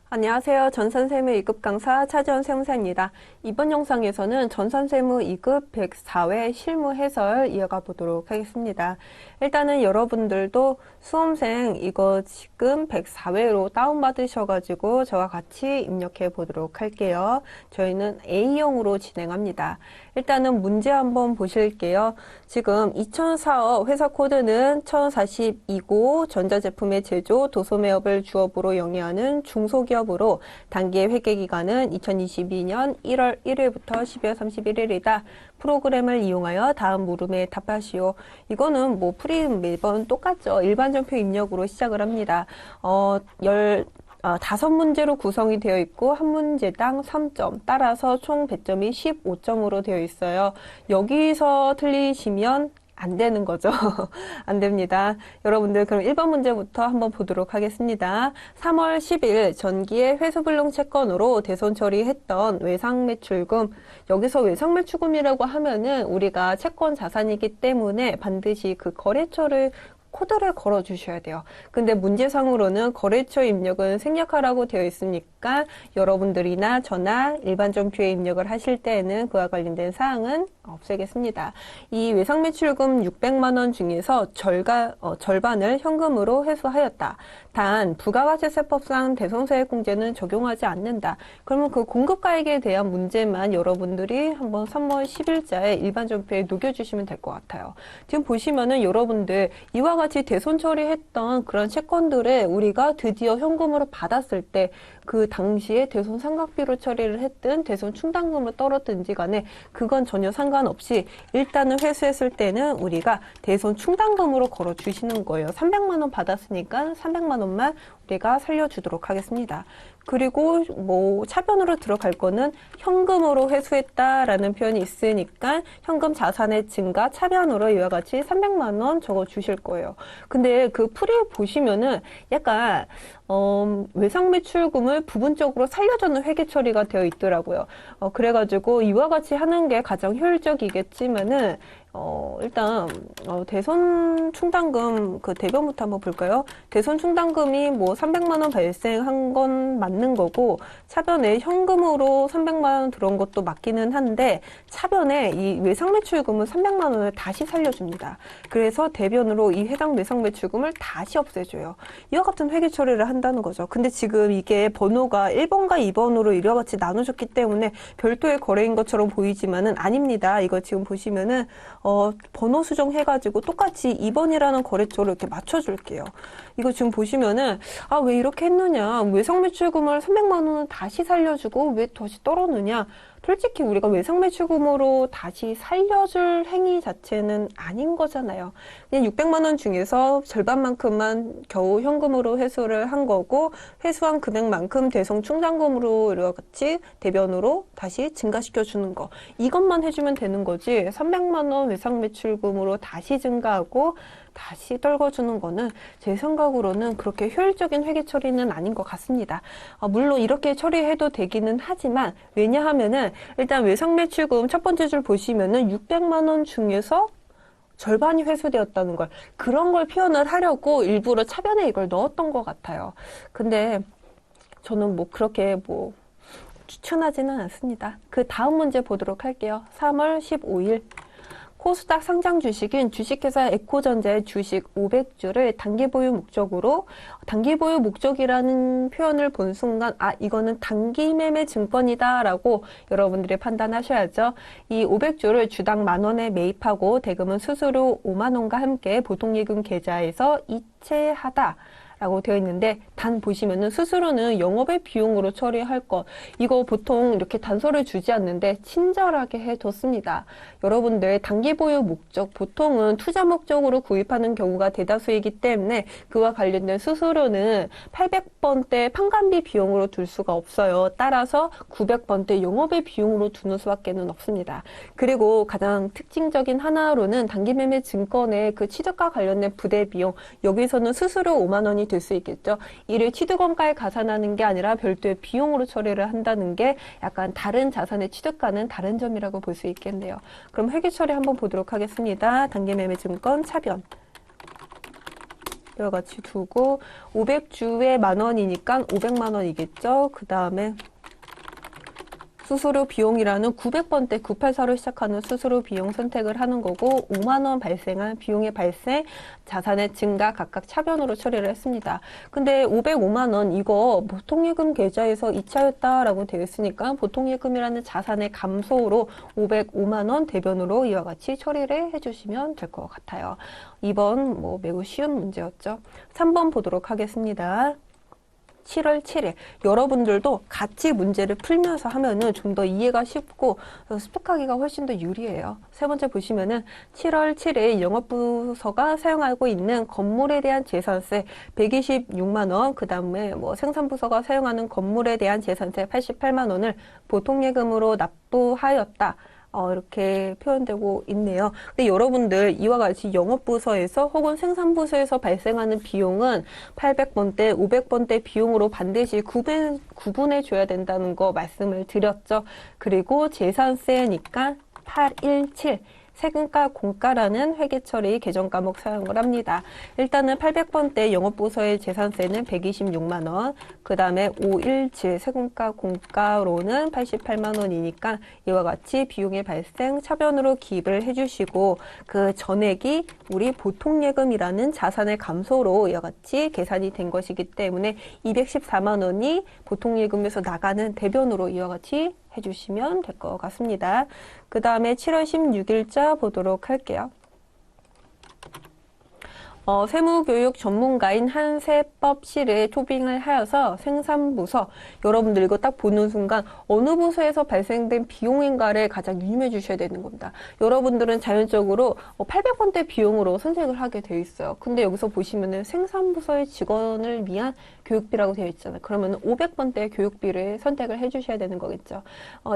안녕하세요. 전산세무 2급 강사 차지원 세무사입니다. 이번 영상에서는 전산세무 2급 104회 실무 해설 이어가 보도록 하겠습니다. 일단은 여러분들도 수험생 이거 지금 104회로 다운받으셔가지고 저와 같이 입력해 보도록 할게요. 저희는 A형으로 진행합니다. 일단은 문제 한번 보실게요. 지금 2004업 회사 코드는 1042고 전자제품의 제조, 도소매업을 주업으로 영위하는 중소기업으로 단기 회계기간은 2022년 1월 1일부터 12월 31일이다. 프로그램을 이용하여 다음 물음에 답하시오. 이거는 뭐 풀이 매번 똑같죠. 일반전표 입력으로 시작을 합니다. 5문제로 구성이 되어 있고 한 문제당 3점, 따라서 총 배점이 15점으로 되어 있어요. 여기서 틀리시면 안 되는 거죠. 안 됩니다. 여러분들 그럼 1번 문제부터 한번 보도록 하겠습니다. 3월 10일 전기의 회수불능 채권으로 대손 처리했던 외상매출금, 여기서 외상매출금이라고 하면은 우리가 채권 자산이기 때문에 반드시 그 거래처를 코드를 걸어 주셔야 돼요. 근데 문제상으로는 거래처 입력은 생략하라고 되어 있으니까 여러분들이나 저나 일반 전표에 입력을 하실 때에는 그와 관련된 사항은 없애겠습니다. 이 외상매출금 600만 원 중에서 절반을 현금으로 회수하였다. 단 부가가치세법상 대손세액공제는 적용하지 않는다. 그러면 그 공급가액에 대한 문제만 여러분들이 한번 3월 10일자에 일반 전표에 녹여주시면 될 것 같아요. 지금 보시면은 여러분들 이와 같이 대손 처리했던 그런 채권들을 우리가 드디어 현금으로 받았을 때 그 당시에 대손 상각비로 처리를 했든 대손 충당금으로 떨었든지 간에 그건 전혀 상관없이 일단은 회수했을 때는 우리가 대손 충당금으로 걸어 주시는 거예요. 300만 원 받았으니까 300만 원만 우리가 살려주도록 하겠습니다. 그리고 뭐 차변으로 들어갈 거는 현금으로 회수했다라는 표현이 있으니까 현금 자산의 증가 차변으로 이와 같이 300만 원 적어 주실 거예요. 근데 그 풀이 보시면은 약간 외상매출금을 부분적으로 살려주는 회계 처리가 되어 있더라고요. 그래가지고 이와 같이 하는 게 가장 효율적이겠지만은 일단 대손 충당금 그 대변부터 한번 볼까요? 대손 충당금이 뭐 300만 원 발생한 건 맞는 거고 차변에 현금으로 300만 원 들어온 것도 맞기는 한데 차변에 이 외상매출금은 300만 원을 다시 살려줍니다. 그래서 대변으로 이 해당 외상매출금을 다시 없애줘요. 이와 같은 회계 처리를 한다는 거죠. 근데 지금 이게 번호가 1번과 2번으로 이와 같이 나누셨기 때문에 별도의 거래인 것처럼 보이지만은 아닙니다. 이거 지금 보시면은 번호 수정해가지고 똑같이 2번이라는 거래처로 이렇게 맞춰줄게요. 이거 지금 보시면은, 왜 이렇게 했느냐. 외상매출금을 300만 원을 다시 살려주고 왜 다시 떨어느냐. 솔직히 우리가 외상매출금으로 다시 살려줄 행위 자체는 아닌 거잖아요. 그냥 600만 원 중에서 절반만큼만 겨우 현금으로 회수를 한 거고 회수한 금액만큼 대손 충당금으로 이렇게 대변으로 다시 증가시켜 주는 거. 이것만 해주면 되는 거지 300만 원 외상매출금으로 다시 증가하고 다시 떨궈주는 거는 제 생각으로는 그렇게 효율적인 회계 처리는 아닌 것 같습니다. 물론 이렇게 처리해도 되기는 하지만 왜냐하면은 일단 외상매출금 첫 번째 줄 보시면은 600만 원 중에서 절반이 회수되었다는 걸 그런 걸 표현을 하려고 일부러 차변에 이걸 넣었던 것 같아요. 근데 저는 뭐 그렇게 뭐 추천하지는 않습니다. 그 다음 문제 보도록 할게요. 3월 15일 코스닥 상장 주식인 주식회사 에코전자의 주식 500주를 단기 보유 목적으로, 단기 보유 목적이라는 표현을 본 순간 이거는 단기 매매 증권이다 라고 여러분들이 판단하셔야죠. 이 500주를 주당 10,000원에 매입하고 대금은 수수료 50,000원과 함께 보통예금 계좌에서 이체하다 라고 되어 있는데 단 보시면은 수수료는 영업의 비용으로 처리할 것, 이거 보통 이렇게 단서를 주지 않는데 친절하게 해뒀습니다. 여러분들 단기 보유 목적 보통은 투자 목적으로 구입하는 경우가 대다수이기 때문에 그와 관련된 수수료는 800번대 판관비 비용으로 둘 수가 없어요. 따라서 900번대 영업의 비용으로 두는 수밖에 없습니다. 그리고 가장 특징적인 하나로는 단기 매매 증권의 그 취득과 관련된 부대 비용, 여기서는 수수료 50,000원이 될 수 있겠죠. 이를 취득원가에 가산하는 게 아니라 별도의 비용으로 처리를 한다는 게 약간 다른 자산의 취득과는 다른 점이라고 볼 수 있겠네요. 그럼 회계 처리 한번 보도록 하겠습니다. 단기 매매 증권 차변. 이와 같이 두고 500주에 10,000원이니까 500만 원이겠죠. 그 다음에 수수료 비용이라는 900번대 984로 시작하는 수수료 비용 선택을 하는 거고 5만 원 발생한 비용의 발생, 자산의 증가 각각 차변으로 처리를 했습니다. 근데 505만 원 이거 보통예금 계좌에서 이차였다라고 되어 있으니까 보통예금이라는 자산의 감소로 505만 원 대변으로 이와 같이 처리를 해주시면 될 것 같아요. 2번 뭐 매우 쉬운 문제였죠. 3번 보도록 하겠습니다. 7월 7일 여러분들도 같이 문제를 풀면서 하면은 좀 더 이해가 쉽고 습득하기가 훨씬 더 유리해요. 세 번째 보시면은 7월 7일 영업부서가 사용하고 있는 건물에 대한 재산세 126만 원, 그 다음에 뭐 생산부서가 사용하는 건물에 대한 재산세 88만 원을 보통예금으로 납부하였다. 이렇게 표현되고 있네요. 근데 여러분들 이와 같이 영업부서에서 혹은 생산부서에서 발생하는 비용은 800번대, 500번대 비용으로 반드시 구분해 줘야 된다는 거 말씀을 드렸죠. 그리고 재산세니까 817 세금과 공가라는 회계처리 개정 과목 사용을 합니다. 일단은 800번대 영업부서의 재산세는 126만 원, 그 다음에 517 세금과 공가로는 88만 원이니까 이와 같이 비용의 발생 차변으로 기입을 해주시고 그 전액이 우리 보통예금이라는 자산의 감소로 이와 같이 계산이 된 것이기 때문에 214만 원이 보통예금에서 나가는 대변으로 이와 같이 해주시면 될 것 같습니다. 그 다음에 7월 16일자 보도록 할게요. 세무교육 전문가인 한세법실에 초빙을 하여서 생산부서, 여러분들 이거 딱 보는 순간 어느 부서에서 발생된 비용인가를 가장 유념해 주셔야 되는 겁니다. 여러분들은 자연적으로 800번대 비용으로 선택을 하게 돼 있어요. 근데 여기서 보시면은 생산부서의 직원을 위한 교육비라고 되어 있잖아요. 그러면 500번대 교육비를 선택을 해 주셔야 되는 거겠죠.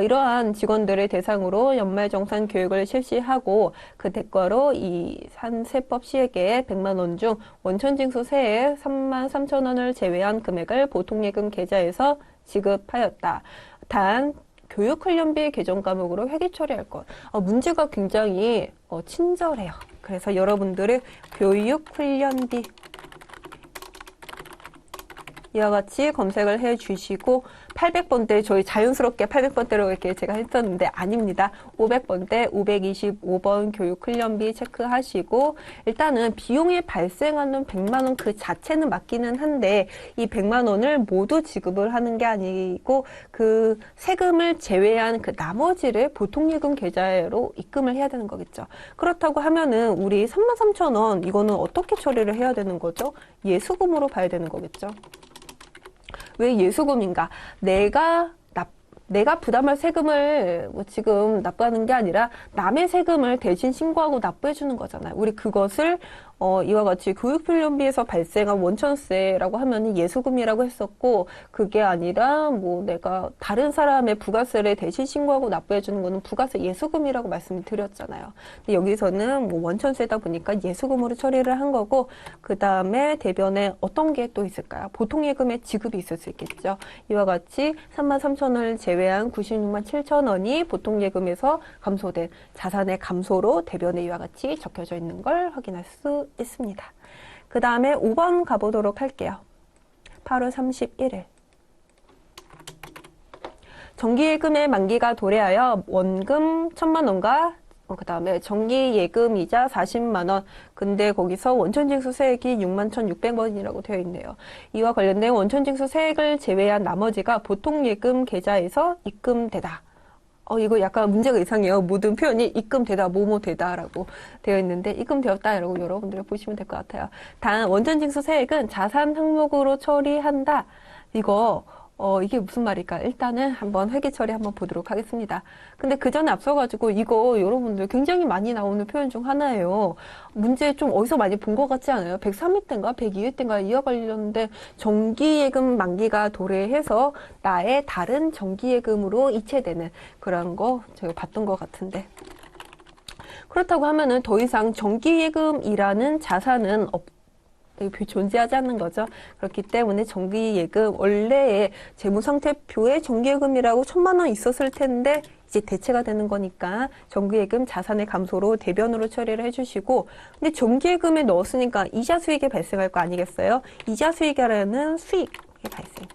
이러한 직원들을 대상으로 연말정산 교육을 실시하고 그 대가로 이 한세법시에게 100만 원 중 원천징수 세액 33,000원을 제외한 금액을 보통예금 계좌에서 지급하였다. 단 교육훈련비 개정 과목으로 회계 처리할 것. 문제가 굉장히 친절해요. 그래서 여러분들의 교육훈련비 이와 같이 검색을 해 주시고 800번대 저희 자연스럽게 800번대로 이렇게 제가 했었는데 아닙니다. 500번대 525번 교육훈련비 체크하시고 일단은 비용이 발생하는 100만 원 그 자체는 맞기는 한데 이 100만 원을 모두 지급을 하는 게 아니고 그 세금을 제외한 그 나머지를 보통예금 계좌로 입금을 해야 되는 거겠죠. 그렇다고 하면은 우리 33,000원 이거는 어떻게 처리를 해야 되는 거죠? 예수금으로 봐야 되는 거겠죠. 왜 예수금인가? 내가 부담할 세금을 지금 납부하는 게 아니라 남의 세금을 대신 신고하고 납부해 주는 거잖아요. 우리 그것을 이와 같이 교육훈련비에서 발생한 원천세라고 하면 예수금이라고 했었고 그게 아니라 뭐 내가 다른 사람의 부가세를 대신 신고하고 납부해 주는 거는 부가세 예수금이라고 말씀을 드렸잖아요. 근데 여기서는 뭐 원천세다 보니까 예수금으로 처리를 한 거고 그 다음에 대변에 어떤 게 또 있을까요? 보통예금의 지급이 있을 수 있겠죠. 이와 같이 33,000원을 제외한 96만 7천원이 보통예금에서 감소된 자산의 감소로 대변에 이와 같이 적혀져 있는 걸 확인할 수 있습니다. 그 다음에 5번 가보도록 할게요. 8월 31일. 정기예금의 만기가 도래하여 원금 1,000만 원과 그 다음에 정기예금이자 40만 원. 근데 거기서 원천징수 세액이 61,600원이라고 되어 있네요. 이와 관련된 원천징수 세액을 제외한 나머지가 보통예금 계좌에서 입금되다. 이거 약간 문제가 이상해요. 모든 표현이 입금되다, 뭐뭐되다라고 되어 있는데 입금되었다라고 여러분들이 보시면 될 것 같아요. 단 원천징수 세액은 자산 항목으로 처리한다. 이게 무슨 말일까? 일단은 한번 회계 처리 한번 보도록 하겠습니다. 근데 그 전에 앞서가지고 이거 여러분들 굉장히 많이 나오는 표현 중 하나예요. 문제 좀 어디서 많이 본 것 같지 않아요? 103회 때인가 102회 때인가 이와 관련된 정기예금 만기가 도래해서 나의 다른 정기예금으로 이체되는 그런 거 제가 봤던 것 같은데. 그렇다고 하면은 더 이상 정기예금이라는 자산은 존재하지 않는 거죠. 그렇기 때문에 정기예금 원래의 재무상태표에 정기예금이라고 1,000만 원 있었을 텐데 이제 대체가 되는 거니까 정기예금 자산의 감소로 대변으로 처리를 해주시고, 근데 정기예금에 넣었으니까 이자 수익이 발생할 거 아니겠어요? 이자 수익이라는 수익이 발생.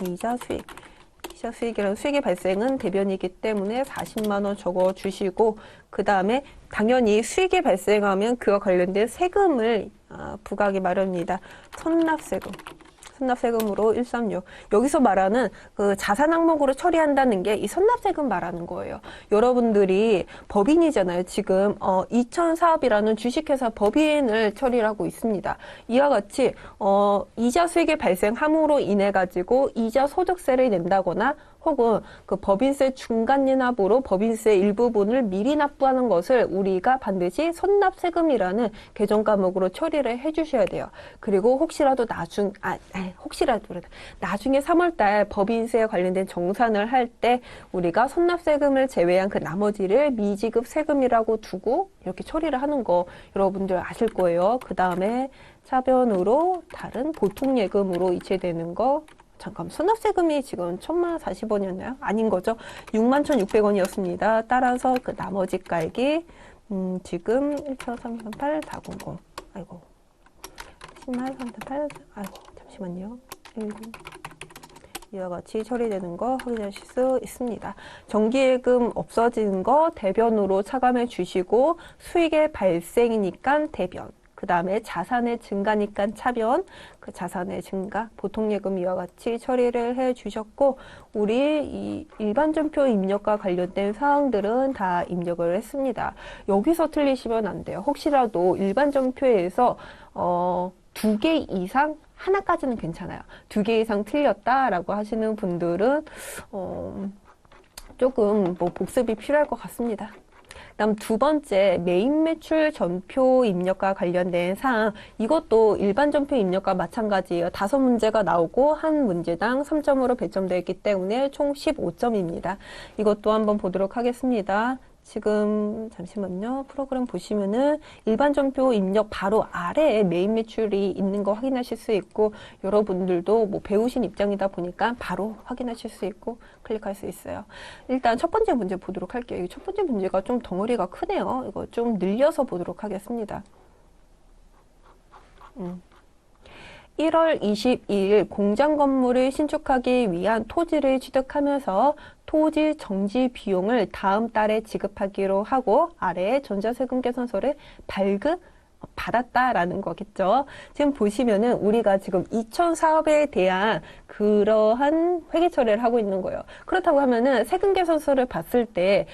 이자 수익이라는 수익의 발생은 대변이기 때문에 40만 원 적어 주시고, 그 다음에 당연히 수익이 발생하면 그와 관련된 세금을 부과하기 마련입니다. 선납세금으로 136. 여기서 말하는 그 자산 항목으로 처리한다는 게 이 선납세금 말하는 거예요. 여러분들이 법인이잖아요. 지금 2000사업이라는 주식회사 법인을 처리를 하고 있습니다. 이와 같이 이자 수익이 발생함으로 인해 가지고 이자 소득세를 낸다거나 혹은 그 법인세 중간납부로 법인세 일부분을 미리 납부하는 것을 우리가 반드시 선납세금이라는 개정 과목으로 처리를 해주셔야 돼요. 그리고 혹시라도 나중에 3월달 법인세에 관련된 정산을 할 때 우리가 선납세금을 제외한 그 나머지를 미지급 세금이라고 두고 이렇게 처리를 하는 거 여러분들 아실 거예요. 그 다음에 차변으로 다른 보통예금으로 이체되는 거. 잠깐, 선납세금이 지금 1040원이었나요? 아닌 거죠. 61,600원이었습니다. 따라서 그 나머지 깔기, 지금 1,338,400. 아이고. 10338, 아이고, 잠시만요. 10. 이와 같이 처리되는 거 확인하실 수 있습니다. 정기예금 없어지는 거 대변으로 차감해 주시고, 수익의 발생이니까 대변. 그 다음에 자산의 증가니까 차변, 그 자산의 증가, 보통예금 이와 같이 처리를 해 주셨고, 우리 이 일반전표 입력과 관련된 사항들은 다 입력을 했습니다. 여기서 틀리시면 안 돼요. 혹시라도 일반전표에서 2개 이상, 하나까지는 괜찮아요. 2개 이상 틀렸다라고 하시는 분들은 조금 뭐 복습이 필요할 것 같습니다. 다음 두 번째, 메인 매출 전표 입력과 관련된 사항. 이것도 일반 전표 입력과 마찬가지예요. 5문제가 나오고 한 문제당 3점으로 배점되어 있기 때문에 총 15점입니다. 이것도 한번 보도록 하겠습니다. 지금 잠시만요. 프로그램 보시면은 일반 전표 입력 바로 아래에 메인 매출이 있는 거 확인하실 수 있고, 여러분들도 뭐 배우신 입장이다 보니까 바로 확인하실 수 있고 클릭할 수 있어요. 일단 첫 번째 문제 보도록 할게요. 이 첫 번째 문제가 좀 덩어리가 크네요. 이거 좀 늘려서 보도록 하겠습니다. 1월 22일 공장 건물을 신축하기 위한 토지를 취득하면서 토지 정지 비용을 다음 달에 지급하기로 하고, 아래에 전자세금 계산서를 받았다라는 거겠죠. 지금 보시면은 우리가 지금 2000 사업에 대한 그러한 회계 처리를 하고 있는 거예요. 그렇다고 하면은 세금 계산서를 봤을 때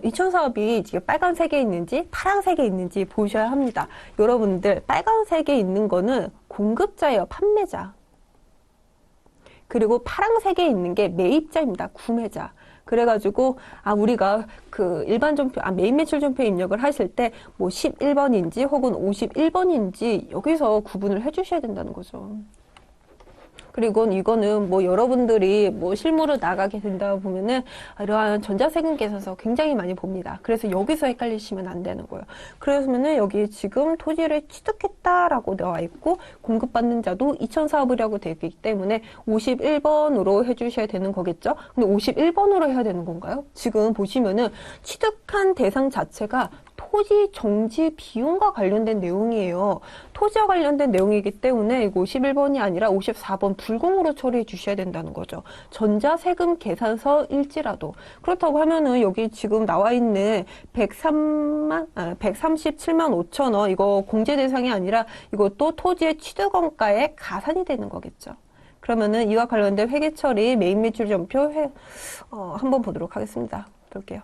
2000 사업이 지금 빨간색에 있는지 파란색에 있는지 보셔야 합니다. 여러분들 빨간색에 있는 거는 공급자예요. 판매자. 그리고 파란색에 있는 게 매입자입니다. 구매자. 그래가지고 우리가 그 일반 전표 메인 매출 전표 입력을 하실 때 뭐 11번인지 혹은 51번인지 여기서 구분을 해주셔야 된다는 거죠. 그리고 이거는 뭐 여러분들이 뭐 실무로 나가게 된다 보면은 이러한 전자세금 계산서 굉장히 많이 봅니다. 그래서 여기서 헷갈리시면 안 되는 거예요. 그러면은 여기 지금 토지를 취득했다라고 나와 있고, 공급받는 자도 2000 사업이라고 되어 있기 때문에 51번으로 해주셔야 되는 거겠죠. 근데 51번으로 해야 되는 건가요? 지금 보시면은 취득한 대상 자체가 토지 정지 비용과 관련된 내용이에요. 토지와 관련된 내용이기 때문에 이거 51번이 아니라 54번 불공으로 처리해 주셔야 된다는 거죠. 전자세금 계산서일지라도. 그렇다고 하면은 여기 지금 나와 있는 137만 5천 원, 이거 공제 대상이 아니라 이것도 토지의 취득원가에 가산이 되는 거겠죠. 그러면은 이와 관련된 회계 처리 메인 매출 전표 한번 보도록 하겠습니다. 볼게요.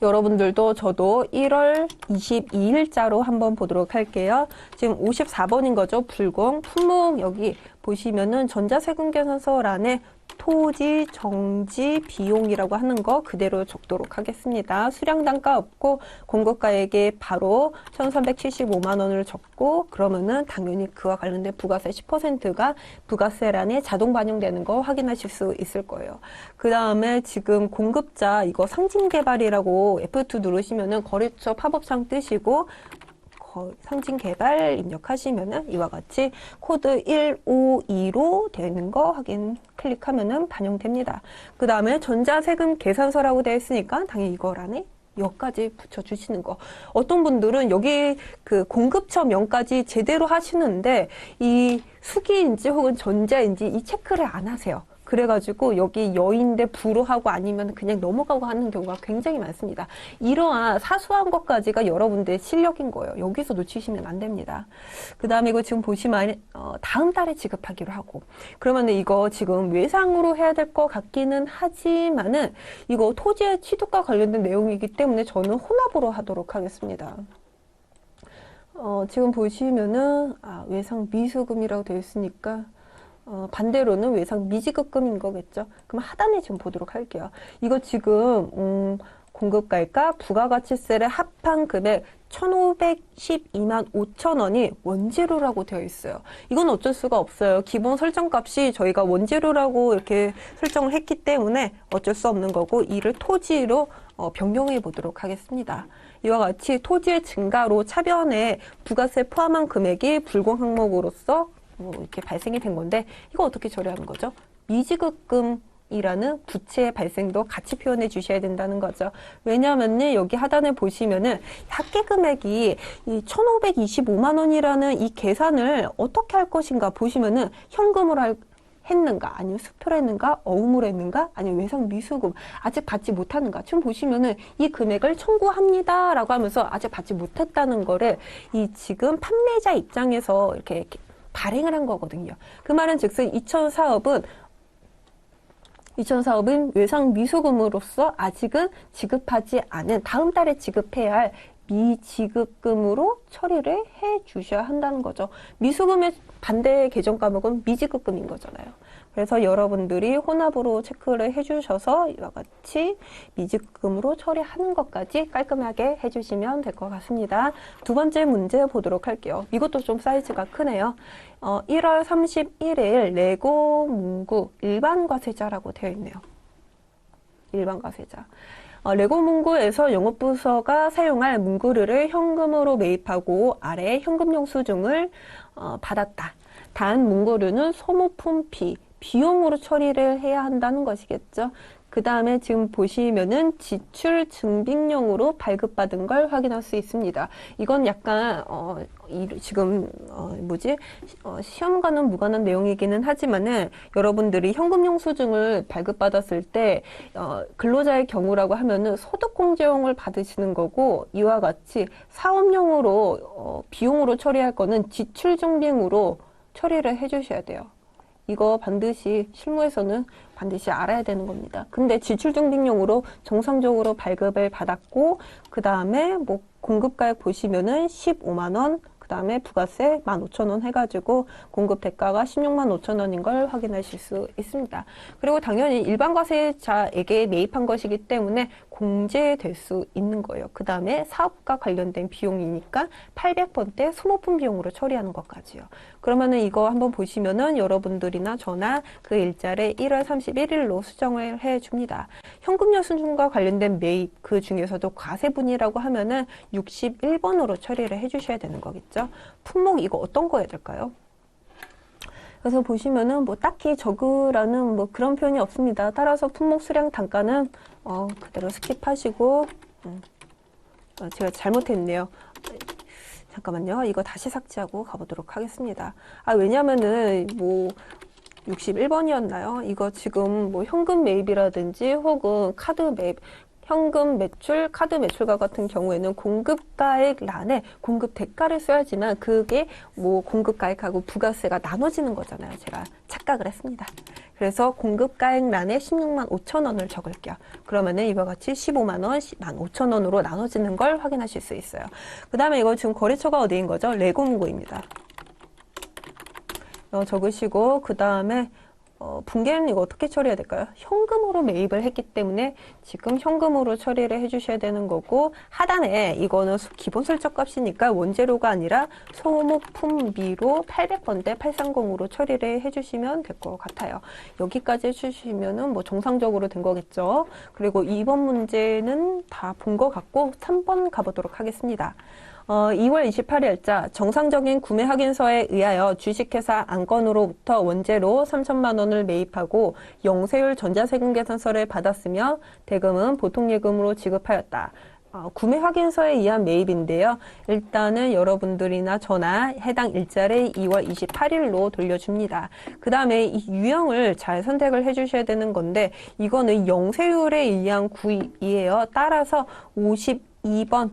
여러분들도 저도 1월 22일자로 한번 보도록 할게요. 지금 54번인 거죠. 불공. 품목 여기 보시면은 전자세금 계산서란에 토지 정지 비용이라고 하는 거 그대로 적도록 하겠습니다. 수량 단가 없고 공급가액에 바로 1,375만 원을 적고, 그러면은 당연히 그와 관련된 부가세 10%가 부가세란에 자동 반영되는 거 확인하실 수 있을 거예요. 그 다음에 지금 공급자 이거 상징개발이라고 F2 누르시면은 거래처 팝업창 뜨시고, 상징 개발 입력하시면은 이와 같이 코드 152로 되는 거 확인 클릭하면은 반영됩니다. 그 다음에 전자세금 계산서라고 되어 있으니까 당연히 이걸 안에 여기까지 붙여주시는 거. 어떤 분들은 여기 그 공급처 명까지 제대로 하시는데 이 수기인지 혹은 전자인지 이 체크를 안 하세요. 그래가지고 여기 여인데 불어하고 아니면 그냥 넘어가고 하는 경우가 굉장히 많습니다. 이러한 사소한 것까지가 여러분들의 실력인 거예요. 여기서 놓치시면 안 됩니다. 그 다음에 이거 지금 보시면 다음 달에 지급하기로 하고 그러면 이거 지금 외상으로 해야 될 것 같기는 하지만은 이거 토지의 취득과 관련된 내용이기 때문에 저는 혼합으로 하도록 하겠습니다. 지금 보시면은 외상 미수금이라고 되어 있으니까 반대로는 외상 미지급금인 거겠죠. 그럼 하단에 지금 보도록 할게요. 이거 지금 공급가액과 부가가치세를 합한 금액 1,512만 5천 원이 원재료라고 되어 있어요. 이건 어쩔 수가 없어요. 기본 설정값이 저희가 원재료라고 이렇게 설정을 했기 때문에 어쩔 수 없는 거고 이를 토지로 변경해 보도록 하겠습니다. 이와 같이 토지의 증가로 차변에 부가세 포함한 금액이 불공 항목으로서 이렇게 발생이 된 건데 이거 어떻게 처리하는 거죠? 미지급금이라는 부채의 발생도 같이 표현해 주셔야 된다는 거죠. 왜냐하면 여기 하단에 보시면은 합계 금액이 이 1,525만 원이라는 이 계산을 어떻게 할 것인가 보시면은 현금으로 했는가 아니면 수표로 했는가 어음으로 했는가 아니면 외상 미수금 아직 받지 못하는가 지금 보시면은 이 금액을 청구합니다 라고 하면서 아직 받지 못했다는 거를 이 지금 판매자 입장에서 이렇게 발행을 한 거거든요. 그 말은 즉슨 이천 사업은 외상 미수금으로서 아직은 지급하지 않은 다음 달에 지급해야 할 미지급금으로 처리를 해 주셔야 한다는 거죠. 미수금의 반대 계정 과목은 미지급금인 거잖아요. 그래서 여러분들이 혼합으로 체크를 해주셔서 이와 같이 미지급금으로 처리하는 것까지 깔끔하게 해주시면 될 것 같습니다. 두 번째 문제 보도록 할게요. 이것도 좀 사이즈가 크네요. 1월 31일 레고 문구 일반과세자라고 되어 있네요. 일반과세자. 레고 문구에서 영업부서가 사용할 문구류를 현금으로 매입하고 아래 현금 영수증을 받았다. 단 문구류는 소모품비, 비용으로 처리를 해야 한다는 것이겠죠. 그 다음에 지금 보시면은 지출 증빙용으로 발급받은 걸 확인할 수 있습니다. 이건 약간 지금 시험과는 무관한 내용이기는 하지만은 여러분들이 현금 영수증을 발급받았을 때 근로자의 경우라고 하면은 소득공제용을 받으시는 거고 이와 같이 사업용으로 비용으로 처리할 거는 지출 증빙으로 처리를 해주셔야 돼요. 이거 반드시 실무에서는 반드시 알아야 되는 겁니다. 근데 지출증빙용으로 정상적으로 발급을 받았고 그 다음에 뭐 공급가액 보시면은 15만 원, 그 다음에 부가세 15,000원 해가지고 공급 대가가 16만 5천 원인 걸 확인하실 수 있습니다. 그리고 당연히 일반과세자에게 매입한 것이기 때문에 공제될 수 있는 거예요. 그 다음에 사업과 관련된 비용이니까 800번대 소모품 비용으로 처리하는 것까지요. 그러면은 이거 한번 보시면은 여러분들이나 저나 그 일자를 1월 31일로 수정을 해줍니다. 현금 영수증과 관련된 매입 그 중에서도 과세분이라고 하면은 61번으로 처리를 해주셔야 되는 거겠죠. 품목 이거 어떤 거 해야 될까요? 그래서 보시면은 뭐 딱히 적으라는 뭐 그런 표현이 없습니다. 따라서 품목 수량 단가는 그대로 스킵하시고 제가 잘못했네요. 잠깐만요. 이거 다시 삭제하고 가보도록 하겠습니다. 왜냐면은 뭐 61번이었나요? 이거 지금 뭐 현금 매입이라든지 혹은 카드 매입 현금 매출, 카드 매출과 같은 경우에는 공급가액 란에 공급 대가를 써야지만 그게 뭐 공급가액하고 부가세가 나눠지는 거잖아요. 제가 착각을 했습니다. 그래서 공급가액 란에 16만 5천 원을 적을게요. 그러면은 이와 같이 15만 원, 15,000 원으로 나눠지는 걸 확인하실 수 있어요. 그 다음에 이거 지금 거래처가 어디인 거죠? 레고 문구입니다. 적으시고 그 다음에 붕괴는 이거 어떻게 처리해야 될까요? 현금으로 매입을 했기 때문에 지금 현금으로 처리를 해주셔야 되는 거고 하단에 이거는 기본 설정값이니까 원재료가 아니라 소모품비로 800번대 830으로 처리를 해주시면 될 것 같아요. 여기까지 해주시면은 뭐 정상적으로 된 거겠죠. 그리고 2번 문제는 다 본 것 같고 3번 가보도록 하겠습니다. 2월 28일자 정상적인 구매 확인서에 의하여 주식회사 안건으로부터 원재료 3천만 원을 매입하고 영세율 전자세금 계산서를 받았으며 대금은 보통예금으로 지급하였다. 구매 확인서에 의한 매입인데요. 일단은 여러분들이나 저나 해당 일자를 2월 28일로 돌려줍니다. 그 다음에 이 유형을 잘 선택을 해주셔야 되는 건데 이거는 영세율에 의한 구입이에요. 따라서 52번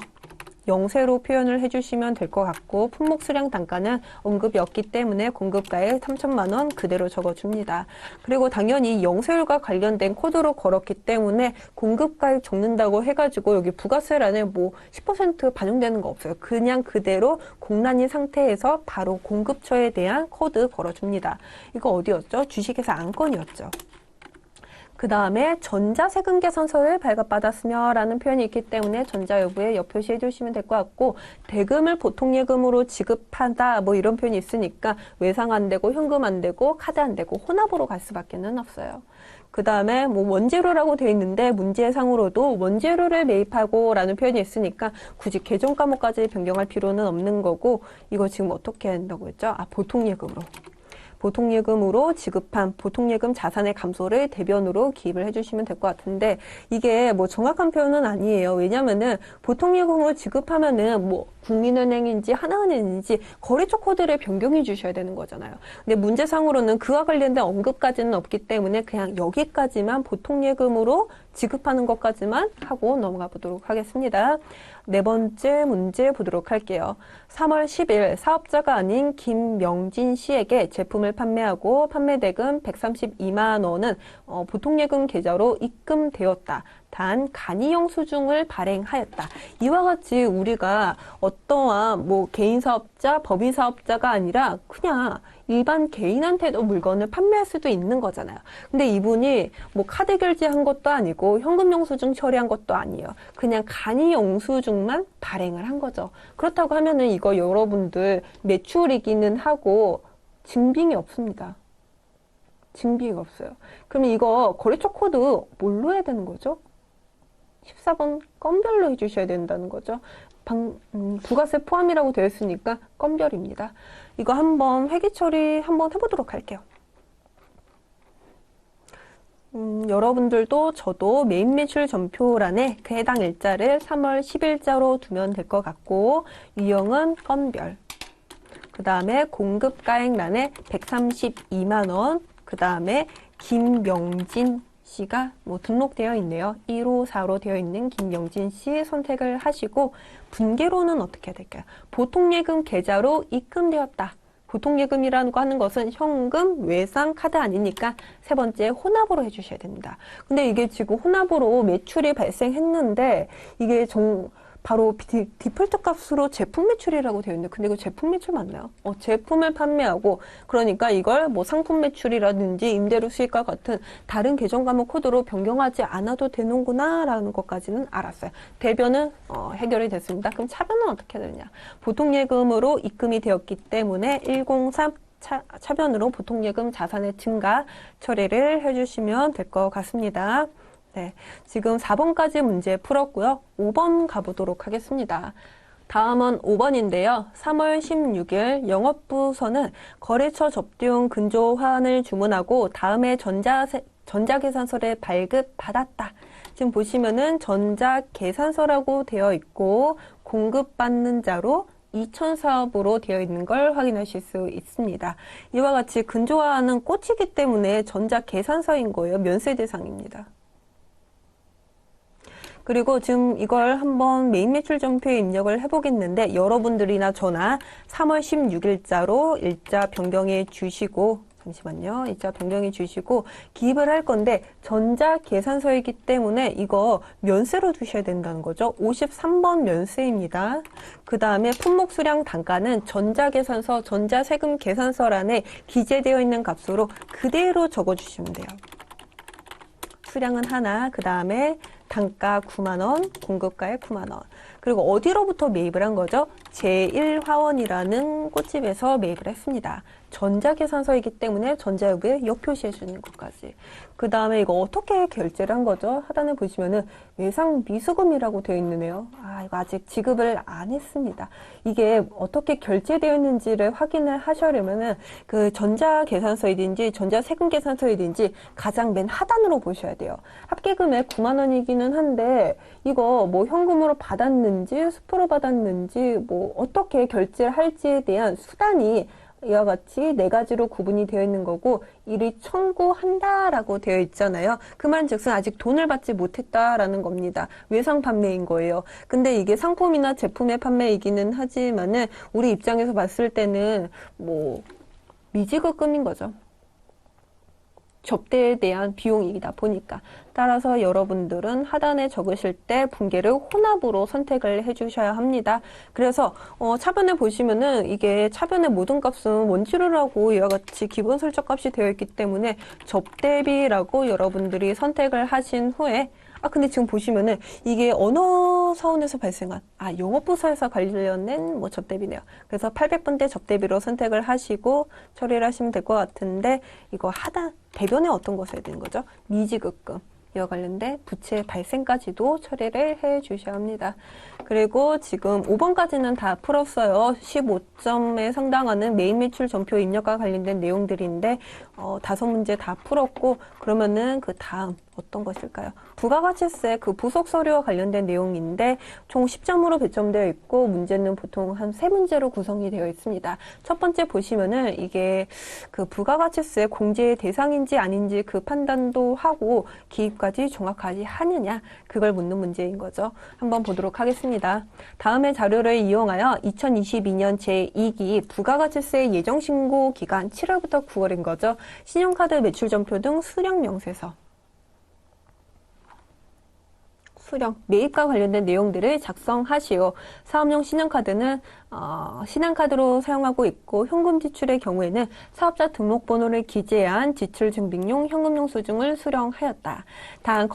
영세로 표현을 해주시면 될 것 같고 품목 수량 단가는 언급이 없기 때문에 공급가액 3천만 원 그대로 적어줍니다. 그리고 당연히 영세율과 관련된 코드로 걸었기 때문에 공급가액 적는다고 해가지고 여기 부가세란에 뭐 10% 반영되는 거 없어요. 그냥 그대로 공란인 상태에서 바로 공급처에 대한 코드 걸어줍니다. 이거 어디였죠? 주식회사 안건이었죠. 그 다음에 전자세금 계산서를 발급받았으며 라는 표현이 있기 때문에 전자 여부에 옆표시해 주시면 될 것 같고 대금을 보통예금으로 지급한다 뭐 이런 표현이 있으니까 외상 안 되고 현금 안 되고 카드 안 되고 혼합으로 갈 수밖에는 없어요. 그 다음에 뭐 원재료라고 되어 있는데 문제상으로도 원재료를 매입하고 라는 표현이 있으니까 굳이 계정 과목까지 변경할 필요는 없는 거고 이거 지금 어떻게 한다고 했죠? 보통예금으로. 보통예금으로 지급한 보통예금 자산의 감소를 대변으로 기입을 해주시면 될 것 같은데 이게 뭐 정확한 표현은 아니에요. 왜냐면은 보통예금으로 지급하면은 뭐 국민은행인지 하나은행인지 거래처 코드를 변경해 주셔야 되는 거잖아요. 근데 문제상으로는 그와 관련된 언급까지는 없기 때문에 그냥 여기까지만 보통예금으로 지급하는 것까지만 하고 넘어가 보도록 하겠습니다. 네 번째 문제 보도록 할게요. 3월 10일 사업자가 아닌 김명진 씨에게 제품을 판매하고 판매대금 132만 원은 보통예금 계좌로 입금되었다. 단 간이 영수증을 발행하였다. 이와 같이 우리가 어떠한 뭐 개인 사업자, 법인 사업자가 아니라 그냥 일반 개인한테도 물건을 판매할 수도 있는 거잖아요. 근데 이분이 뭐 카드 결제한 것도 아니고 현금 영수증 처리한 것도 아니에요. 그냥 간이 영수증만 발행을 한 거죠. 그렇다고 하면은 이거 여러분들 매출이기는 하고 증빙이 없습니다. 증빙이 없어요. 그러면 이거 거래처 코드 뭘로 해야 되는 거죠? 14번 건별로 해주셔야 된다는 거죠. 부가세 포함이라고 되어 있으니까 건별입니다. 이거 한번 회계 처리 한번 해보도록 할게요. 여러분들도 저도 매입 매출 전표란에 그 해당 일자를 3월 10일자로 두면 될 것 같고 유형은 건별. 그 다음에 공급가액란에 132만 원. 그 다음에 김명진 씨가 뭐 등록되어 있네요. 154로 되어 있는 김명진 씨 선택을 하시고 분계로는 어떻게 해야 될까요? 보통예금 계좌로 입금되었다. 보통예금이라는 거 하는 것은 현금, 외상, 카드 아니니까 세 번째 혼합으로 해주셔야 됩니다. 근데 이게 지금 혼합으로 매출이 발생했는데 이게 바로 디폴트 값으로 제품 매출이라고 되어 있는데 근데 이거 제품 매출 맞나요? 제품을 판매하고 그러니까 이걸 뭐 상품 매출이라든지 임대료 수익과 같은 다른 계정 과목 코드로 변경하지 않아도 되는구나 라는 것까지는 알았어요. 대변은 해결이 됐습니다. 그럼 차변은 어떻게 해야 되냐? 보통예금으로 입금이 되었기 때문에 103 차변으로 보통예금 자산의 증가 처리를 해주시면 될 것 같습니다. 네, 지금 4번까지 문제 풀었고요. 5번 가보도록 하겠습니다. 다음은 5번인데요. 3월 16일 영업부서는 거래처 접대용 근조 화환을 주문하고 다음에 전자계산서를 발급받았다. 지금 보시면은 전자계산서라고 되어 있고 공급받는 자로 2000사업으로 되어 있는 걸 확인하실 수 있습니다. 이와 같이 근조화하는 꽃이기 때문에 전자계산서인 거예요. 면세 대상입니다. 그리고 지금 이걸 한번 매입 매출 전표에 입력을 해보겠는데 여러분들이나 저나 3월 16일자로 일자 변경해 주시고 잠시만요. 일자 변경해 주시고 기입을 할 건데 전자계산서이기 때문에 이거 면세로 두셔야 된다는 거죠. 53번 면세입니다. 그 다음에 품목 수량 단가는 전자계산서, 전자세금 계산서란에 기재되어 있는 값으로 그대로 적어주시면 돼요. 수량은 하나, 그 다음에 단가 9만 원, 공급가에 9만 원. 그리고 어디로부터 매입을 한 거죠? 제1화원이라는 꽃집에서 매입을 했습니다. 전자계산서이기 때문에 전자요금에 역표시해 주는 것까지. 그 다음에 이거 어떻게 결제를 한 거죠? 하단에 보시면은 외상 미수금이라고 되어 있네요. 이거 아직 지급을 안 했습니다. 이게 어떻게 결제되어 있는지를 확인을 하시려면은 그 전자계산서이든지 전자세금계산서이든지 가장 맨 하단으로 보셔야 돼요. 합계금액 9만 원이기는 한데 이거 뭐 현금으로 받았는지 수표로 받았는지 뭐 어떻게 결제를 할지에 대한 수단이 이와 같이 네 가지로 구분이 되어 있는 거고 이를 청구한다라고 되어 있잖아요. 그 말은즉슨 아직 돈을 받지 못했다라는 겁니다. 외상 판매인 거예요. 근데 이게 상품이나 제품의 판매이기는 하지만은 우리 입장에서 봤을 때는 뭐 미지급금인 거죠. 접대에 대한 비용이다 보니까. 따라서 여러분들은 하단에 적으실 때 분계를 혼합으로 선택을 해주셔야 합니다. 그래서 차변에 보시면은 이게 차변의 모든 값은 원치료라고 이와 같이 기본 설정값이 되어 있기 때문에 접대비라고 여러분들이 선택을 하신 후에 근데 지금 보시면은 이게 언어 사원에서 발생한 영업부서에서 관련된 뭐 접대비네요. 그래서 800번대 접대비로 선택을 하시고 처리를 하시면 될 것 같은데 이거 하단 대변에 어떤 거 써야 되는 거죠? 미지급금. 이와 관련된 부채 발생까지도 처리를 해 주셔야 합니다. 그리고 지금 5번까지는 다 풀었어요. 15점에 상당하는 메인 매출 전표 입력과 관련된 내용들인데 5문제 다 풀었고 그러면은 그 다음 어떤 것일까요? 부가가치세 그 부속 서류와 관련된 내용인데 총 10점으로 배점되어 있고 문제는 보통 한 3문제로 구성이 되어 있습니다. 첫 번째 보시면은 이게 그 부가가치세 공제의 대상인지 아닌지 그 판단도 하고 기입까지 정확하게 하느냐 그걸 묻는 문제인 거죠. 한번 보도록 하겠습니다. 다음의 자료를 이용하여 2022년 제2기 부가가치세 예정신고 기간 7월부터 9월인 거죠. 신용카드 매출전표 등 수령 명세서 수령, 매입과 관련된 내용들을 작성하시오. 사업용 신용카드는 신한카드로 사용하고 있고 현금 지출의 경우에는 사업자 등록번호를 기재한 지출증빙용 현금용 수중을 수령하였다. 다음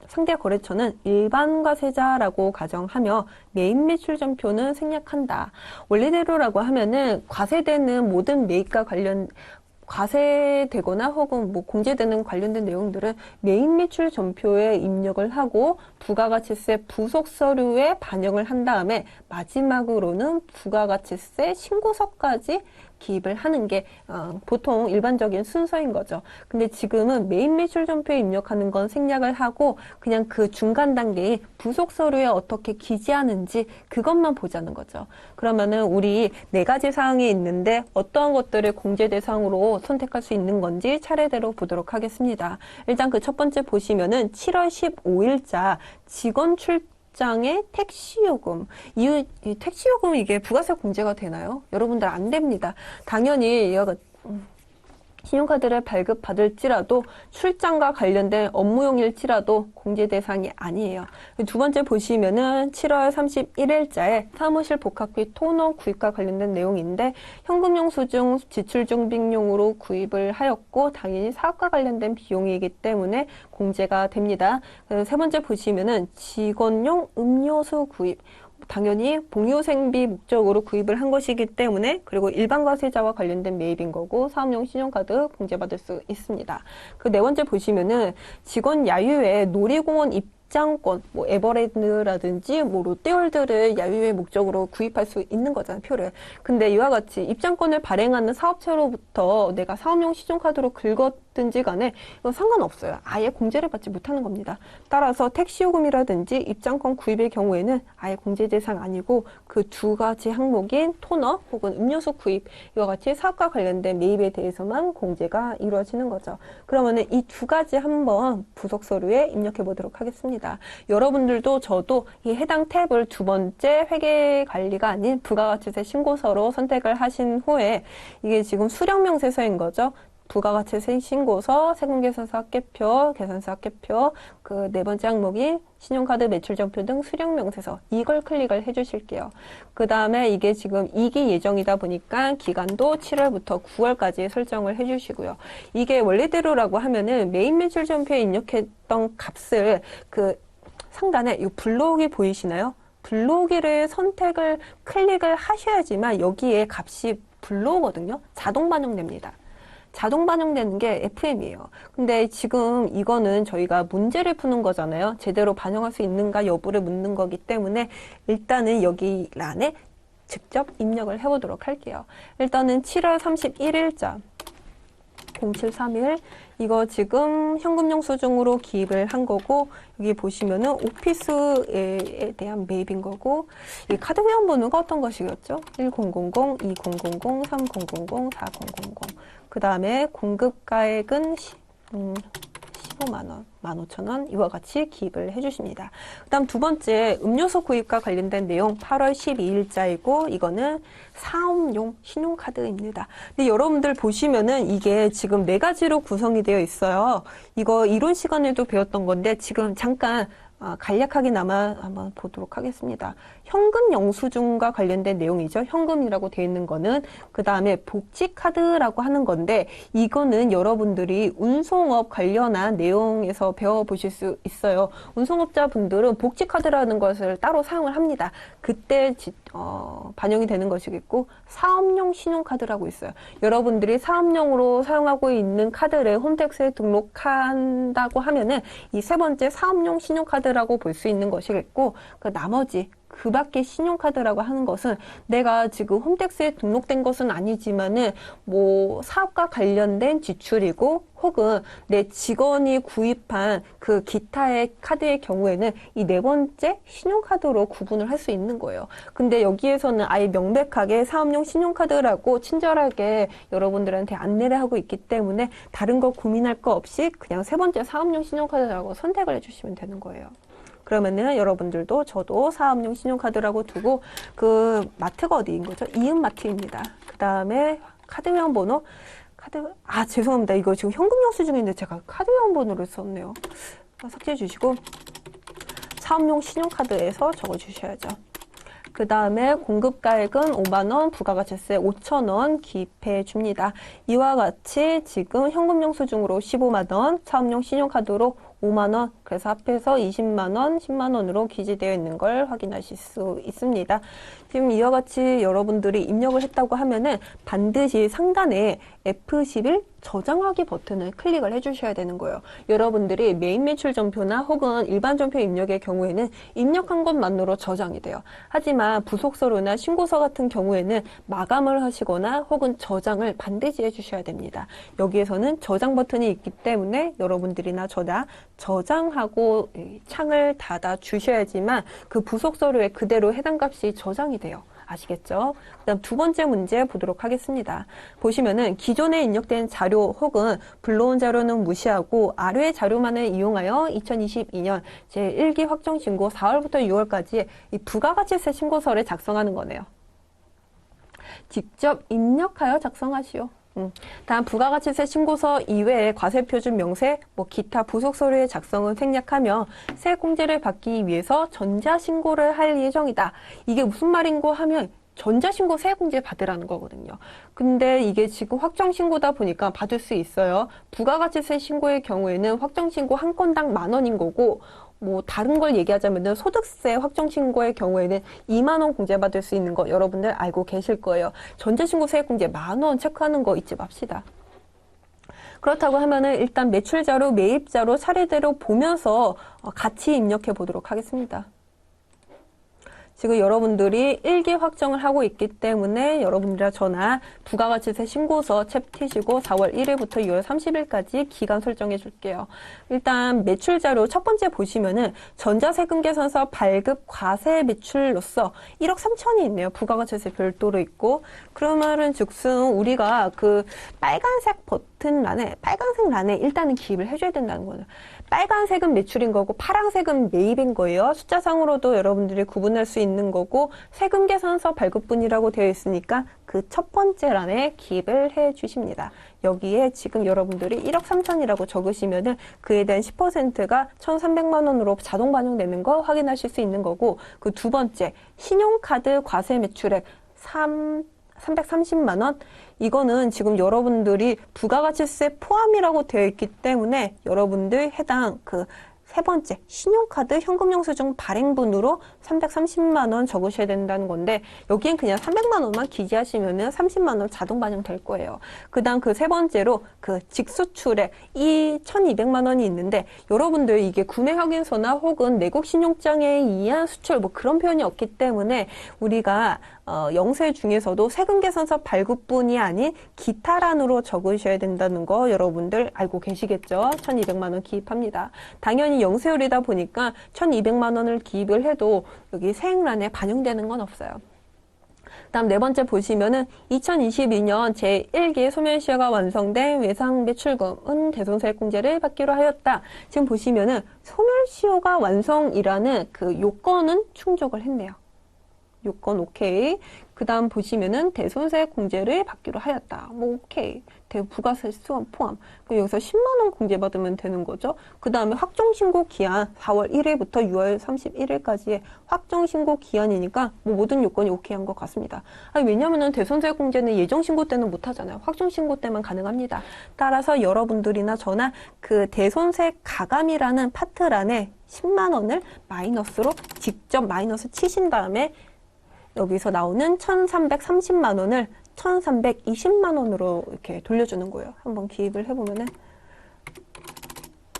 상대 거래처는 일반 과세자라고 가정하며 매입 매출 전표는 생략한다. 원래대로라고 하면은 과세되는 모든 매입과 과세되거나 혹은 뭐 공제되는 관련된 내용들은 메인 매출 전표에 입력을 하고 부가가치세 부속 서류에 반영을 한 다음에 마지막으로는 부가가치세 신고서까지 기입을 하는 게 보통 일반적인 순서인 거죠. 근데 지금은 메인 매출 전표에 입력하는 건 생략을 하고 그냥 그 중간 단계에 부속 서류에 어떻게 기재하는지 그것만 보자는 거죠. 그러면은 우리 4가지 사항이 있는데 어떠한 것들을 공제 대상으로 선택할 수 있는 건지 차례대로 보도록 하겠습니다. 일단 그 첫 번째 보시면은 7월 15일자 직원 출장의 택시요금. 이 택시요금 이게 부가세 공제가 되나요? 여러분들 안 됩니다. 당연히 신용카드를 발급받을지라도 출장과 관련된 업무용일지라도 공제 대상이 아니에요. 두 번째 보시면은 7월 31일자에 사무실 복합비 토너 구입과 관련된 내용인데 현금용 수중 지출증빙용으로 구입을 하였고 당연히 사업과 관련된 비용이기 때문에 공제가 됩니다. 세 번째 보시면은 직원용 음료수 구입. 당연히 봉요생비 목적으로 구입을 한 것이기 때문에 그리고 일반 과세자와 관련된 매입인 거고 사업용 신용카드 공제받을 수 있습니다. 그 네 번째 보시면은 직원 야유회 놀이공원 입장권, 뭐 에버랜드라든지 뭐 롯데월드를 야유회 목적으로 구입할 수 있는 거잖아요, 표를. 근데 이와 같이 입장권을 발행하는 사업체로부터 내가 사업용 신용카드로 긁었든지 간에 이건 상관없어요. 아예 공제를 받지 못하는 겁니다. 따라서 택시요금이라든지 입장권 구입의 경우에는 아예 공제 대상 아니고 그 2가지 항목인 토너 혹은 음료수 구입 이와 같이 사업과 관련된 매입에 대해서만 공제가 이루어지는 거죠. 그러면은 이 2가지 한번 부속 서류에 입력해 보도록 하겠습니다. 여러분들도 저도 이 해당 탭을 2번째 회계 관리가 아닌 부가가치세 신고서로 선택을 하신 후에 이게 지금 수령 명세서인 거죠. 부가가치세 신고서, 세금계산서 합계표, 계산서 합계표, 그 네 번째 항목이 신용카드 매출전표 등 수령명세서 이걸 클릭을 해주실게요. 그 다음에 이게 지금 2기 예정이다 보니까 기간도 7월부터 9월까지 설정을 해주시고요. 이게 원래대로라고 하면은 메인 매출전표에 입력했던 값을 상단에 이 블록이 보이시나요? 블록이를 선택을 클릭을 하셔야지만 여기에 값이 불러오거든요. 자동 반영됩니다. 자동 반영되는 게 FM이에요. 근데 지금 이거는 저희가 문제를 푸는 거잖아요. 제대로 반영할 수 있는가 여부를 묻는 거기 때문에 일단은 여기 란에 직접 입력을 해보도록 할게요. 일단은 7월 31일자 0731 이거 지금 현금 영수증으로 기입을 한 거고 여기 보시면은 오피스에 대한 매입인 거고 이 카드 회원 번호가 어떤 것이겠죠? 1000, 2000, 3000, 4000. 그 다음에 공급가액은 15만 원, 15,000원 이와 같이 기입을 해주십니다. 그 다음 두 번째 음료수 구입과 관련된 내용 8월 12일자이고 이거는 사업용 신용카드입니다. 근데 여러분들 보시면은 이게 지금 네 가지로 구성이 되어 있어요. 이거 이론 시간에도 배웠던 건데 지금 잠깐 간략하게나마 한번 보도록 하겠습니다. 현금 영수증과 관련된 내용이죠. 현금이라고 되어 있는 거는 그 다음에 복지카드라고 하는 건데 이거는 여러분들이 운송업 관련한 내용에서 배워보실 수 있어요. 운송업자분들은 복지카드라는 것을 따로 사용을 합니다. 그때 반영이 되는 것이겠고 사업용 신용카드라고 있어요. 여러분들이 사업용으로 사용하고 있는 카드를 홈택스에 등록한다고 하면은 이 세 번째 사업용 신용카드라고 볼 수 있는 것이겠고 그 나머지 그 밖에 신용카드라고 하는 것은 내가 지금 홈택스에 등록된 것은 아니지만은 뭐 사업과 관련된 지출이고 혹은 내 직원이 구입한 그 기타의 카드의 경우에는 이 네 번째 신용카드로 구분을 할 수 있는 거예요. 근데 여기에서는 아예 명백하게 사업용 신용카드라고 친절하게 여러분들한테 안내를 하고 있기 때문에 다른 거 고민할 거 없이 그냥 세 번째 사업용 신용카드라고 선택을 해주시면 되는 거예요. 그러면은 여러분들도 저도 사업용 신용카드라고 두고 그 마트가 어디인 거죠? 이음마트입니다. 그 다음에 카드 회원 번호 죄송합니다. 이거 지금 현금 영수증인데 제가 카드 회원 번호를 썼네요. 삭제해 주시고 사업용 신용카드에서 적어 주셔야죠. 그 다음에 공급가액은 5만원, 부가가치세 5,000원 기입해 줍니다. 이와 같이 지금 현금 영수증으로 15만원, 사업용 신용카드로 5만원, 그래서 합해서 20만원, 10만원으로 기재되어 있는 걸 확인하실 수 있습니다. 지금 이와 같이 여러분들이 입력을 했다고 하면은 반드시 상단에 F11 저장하기 버튼을 클릭을 해주셔야 되는 거예요. 여러분들이 메인 매출 전표나 혹은 일반 전표 입력의 경우에는 입력한 것만으로 저장이 돼요. 하지만 부속서류나 신고서 같은 경우에는 마감을 하시거나 혹은 저장을 반드시 해주셔야 됩니다. 여기에서는 저장 버튼이 있기 때문에 여러분들이나 저나 저장하고 창을 닫아 주셔야지만 그 부속서류에 그대로 해당 값이 저장이 돼요. 아시겠죠? 그 다음 두 번째 문제 보도록 하겠습니다. 보시면은 기존에 입력된 자료 혹은 불러온 자료는 무시하고 아래의 자료만을 이용하여 2022년 제1기 확정신고 4월부터 6월까지 이 부가가치세 신고서를 작성하는 거네요. 직접 입력하여 작성하시오. 다음 부가가치세 신고서 이외에 과세표준 명세, 기타 부속 서류의 작성은 생략하며 세액공제를 받기 위해서 전자신고를 할 예정이다. 이게 무슨 말인고 하면 전자신고 세액공제 받으라는 거거든요. 근데 이게 지금 확정신고다 보니까 받을 수 있어요. 부가가치세 신고의 경우에는 확정신고 한 건당 10,000원인 거고 다른 걸 얘기하자면은 소득세 확정신고의 경우에는 20,000원 공제받을 수 있는 거 여러분들 알고 계실 거예요. 전자신고 세액공제 10,000원 체크하는 거 잊지 맙시다. 그렇다고 하면은 일단 매출자료, 매입자료 차례대로 보면서 같이 입력해 보도록 하겠습니다. 지금 여러분들이 1기 확정을 하고 있기 때문에 여러분들이나 저나 부가가치세 신고서 챕티시고 4월 1일부터 6월 30일까지 기간 설정해 줄게요. 일단 매출자료 첫 번째 보시면은 전자세금계산서 발급 과세 매출로서 1억 3천이 있네요. 부가가치세 별도로 있고. 그런 말은 즉슨 우리가 그 빨간색 버튼 란에, 빨간색 란에 일단은 기입을 해줘야 된다는 거죠. 빨간색은 매출인 거고 파란색은 매입인 거예요. 숫자상으로도 여러분들이 구분할 수 있는 거고 세금계산서 발급분이라고 되어 있으니까 그 첫 번째 란에 기입을 해 주십니다. 여기에 지금 여러분들이 1억 3천이라고 적으시면은 그에 대한 10%가 1,300만 원으로 자동 반영되는 거 확인하실 수 있는 거고 그 두 번째 신용카드 과세 매출액 330만 원 이거는 지금 여러분들이 부가가치세 포함이라고 되어 있기 때문에 여러분들 해당 그 세 번째, 신용카드 현금 영수증 발행분으로 330만 원 적으셔야 된다는 건데 여기엔 그냥 300만 원만 기재하시면은 30만 원 자동 반영될 거예요. 그다음 그 세 번째로 그 직수출액 이 1,200만 원이 있는데 여러분들 이게 구매 확인서나 혹은 내국 신용장에 의한 수출 뭐 그런 표현이 없기 때문에 우리가 영세 중에서도 세금계산서 발급분이 아닌 기타란으로 적으셔야 된다는 거 여러분들 알고 계시겠죠? 1,200만 원 기입합니다. 당연히 영세율이다 보니까 1,200만 원을 기입을 해도 여기 세액란에 반영되는 건 없어요. 다음 네 번째 보시면은 2022년 제1기 소멸시효가 완성된 외상매출금은 대손세액공제를 받기로 하였다. 지금 보시면은 소멸시효가 완성이라는 그 요건은 충족을 했네요. 요건 오케이. 그 다음 보시면은 대손세액 공제를 받기로 하였다. 뭐 오케이. 부가세 수완 포함. 여기서 10만 원 공제받으면 되는 거죠. 그 다음에 확정신고 기한 4월 1일부터 6월 31일까지의 확정신고 기한이니까 뭐 모든 요건이 오케이한 것 같습니다. 아니, 왜냐면은 대손세액 공제는 예정신고 때는 못 하잖아요. 확정신고 때만 가능합니다. 따라서 여러분들이나 저나 그 대손세액 가감이라는 파트란에 10만 원을 마이너스로 직접 마이너스 치신 다음에 여기서 나오는 1,330만 원을 1,320만 원으로 이렇게 돌려주는 거예요. 한번 기입을 해보면은,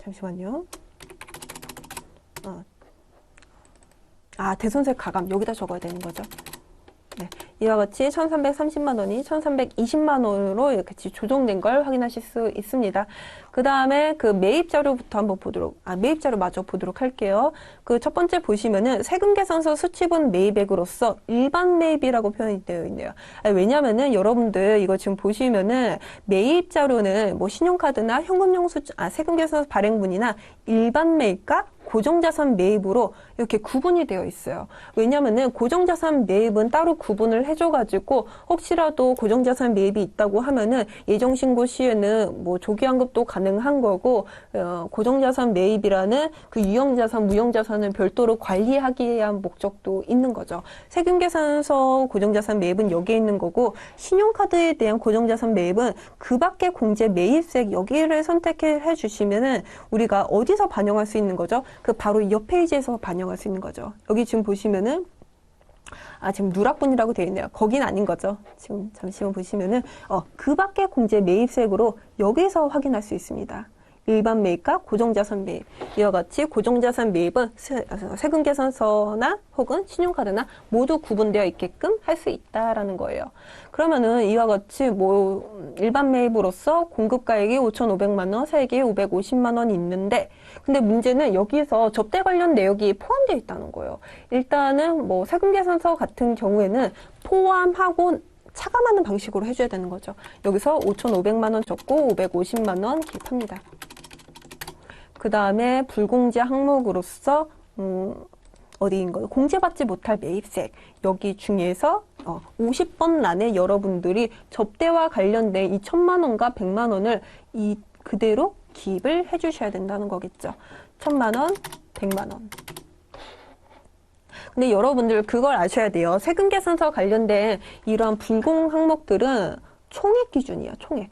잠시만요. 대손세 가감 여기다 적어야 되는 거죠. 네. 이와 같이 1,330만 원이 1,320만 원으로 이렇게 조정된 걸 확인하실 수 있습니다. 그 다음에 그 매입 자료부터 한번 매입 자료 마저 보도록 할게요. 그 첫 번째 보시면은 세금계산서 수취분 매입액으로서 일반 매입이라고 표현이 되어 있네요. 왜냐면은 여러분들 이거 지금 보시면은 매입 자료는 뭐 신용카드나 세금계산서 발행분이나 일반 매입과 고정자산 매입으로 이렇게 구분이 되어 있어요. 왜냐면은 고정자산 매입은 따로 구분을 해줘가지고 혹시라도 고정자산 매입이 있다고 하면은 예정신고 시에는 뭐 조기환급도 가능한 거고 고정자산 매입이라는 그 유형자산, 무형자산을 별도로 관리하기 위한 목적도 있는 거죠. 세금계산서 고정자산 매입은 여기에 있는 거고 신용카드에 대한 고정자산 매입은 그 밖에 공제 매입세액 여기를 선택해 주시면은 우리가 어디서 반영할 수 있는 거죠? 그 바로 옆 페이지에서 반영할 수 있는 거죠. 여기 지금 보시면은 지금 누락분이라고 되어 있네요. 거긴 아닌 거죠. 지금 잠시만 보시면은 그 밖에 공제 매입세액으로 여기서 확인할 수 있습니다. 일반 매입과 고정자산 매입. 이와 같이 고정자산 매입은 세금계산서나 혹은 신용카드나 모두 구분되어 있게끔 할 수 있다라는 거예요. 그러면은 이와 같이 뭐 일반 매입으로서 공급가액이 5,500만 원, 세액이 550만 원이 있는데 근데 문제는 여기서 접대 관련 내역이 포함되어 있다는 거예요. 일단은 뭐 세금계산서 같은 경우에는 포함하고 차감하는 방식으로 해줘야 되는 거죠. 여기서 5,500만 원 적고 550만 원 기입합니다. 그 다음에 불공제 항목으로서 어디인 거예요? 공제받지 못할 매입세액. 여기 중에서 50번 란에 여러분들이 접대와 관련된 이 1,000만 원과 100만 원을 그대로 기입을 해주셔야 된다는 거겠죠. 1,000만 원, 100만 원. 근데 여러분들 그걸 아셔야 돼요. 세금계산서 관련된 이러한 불공 항목들은 총액 기준이에요. 총액.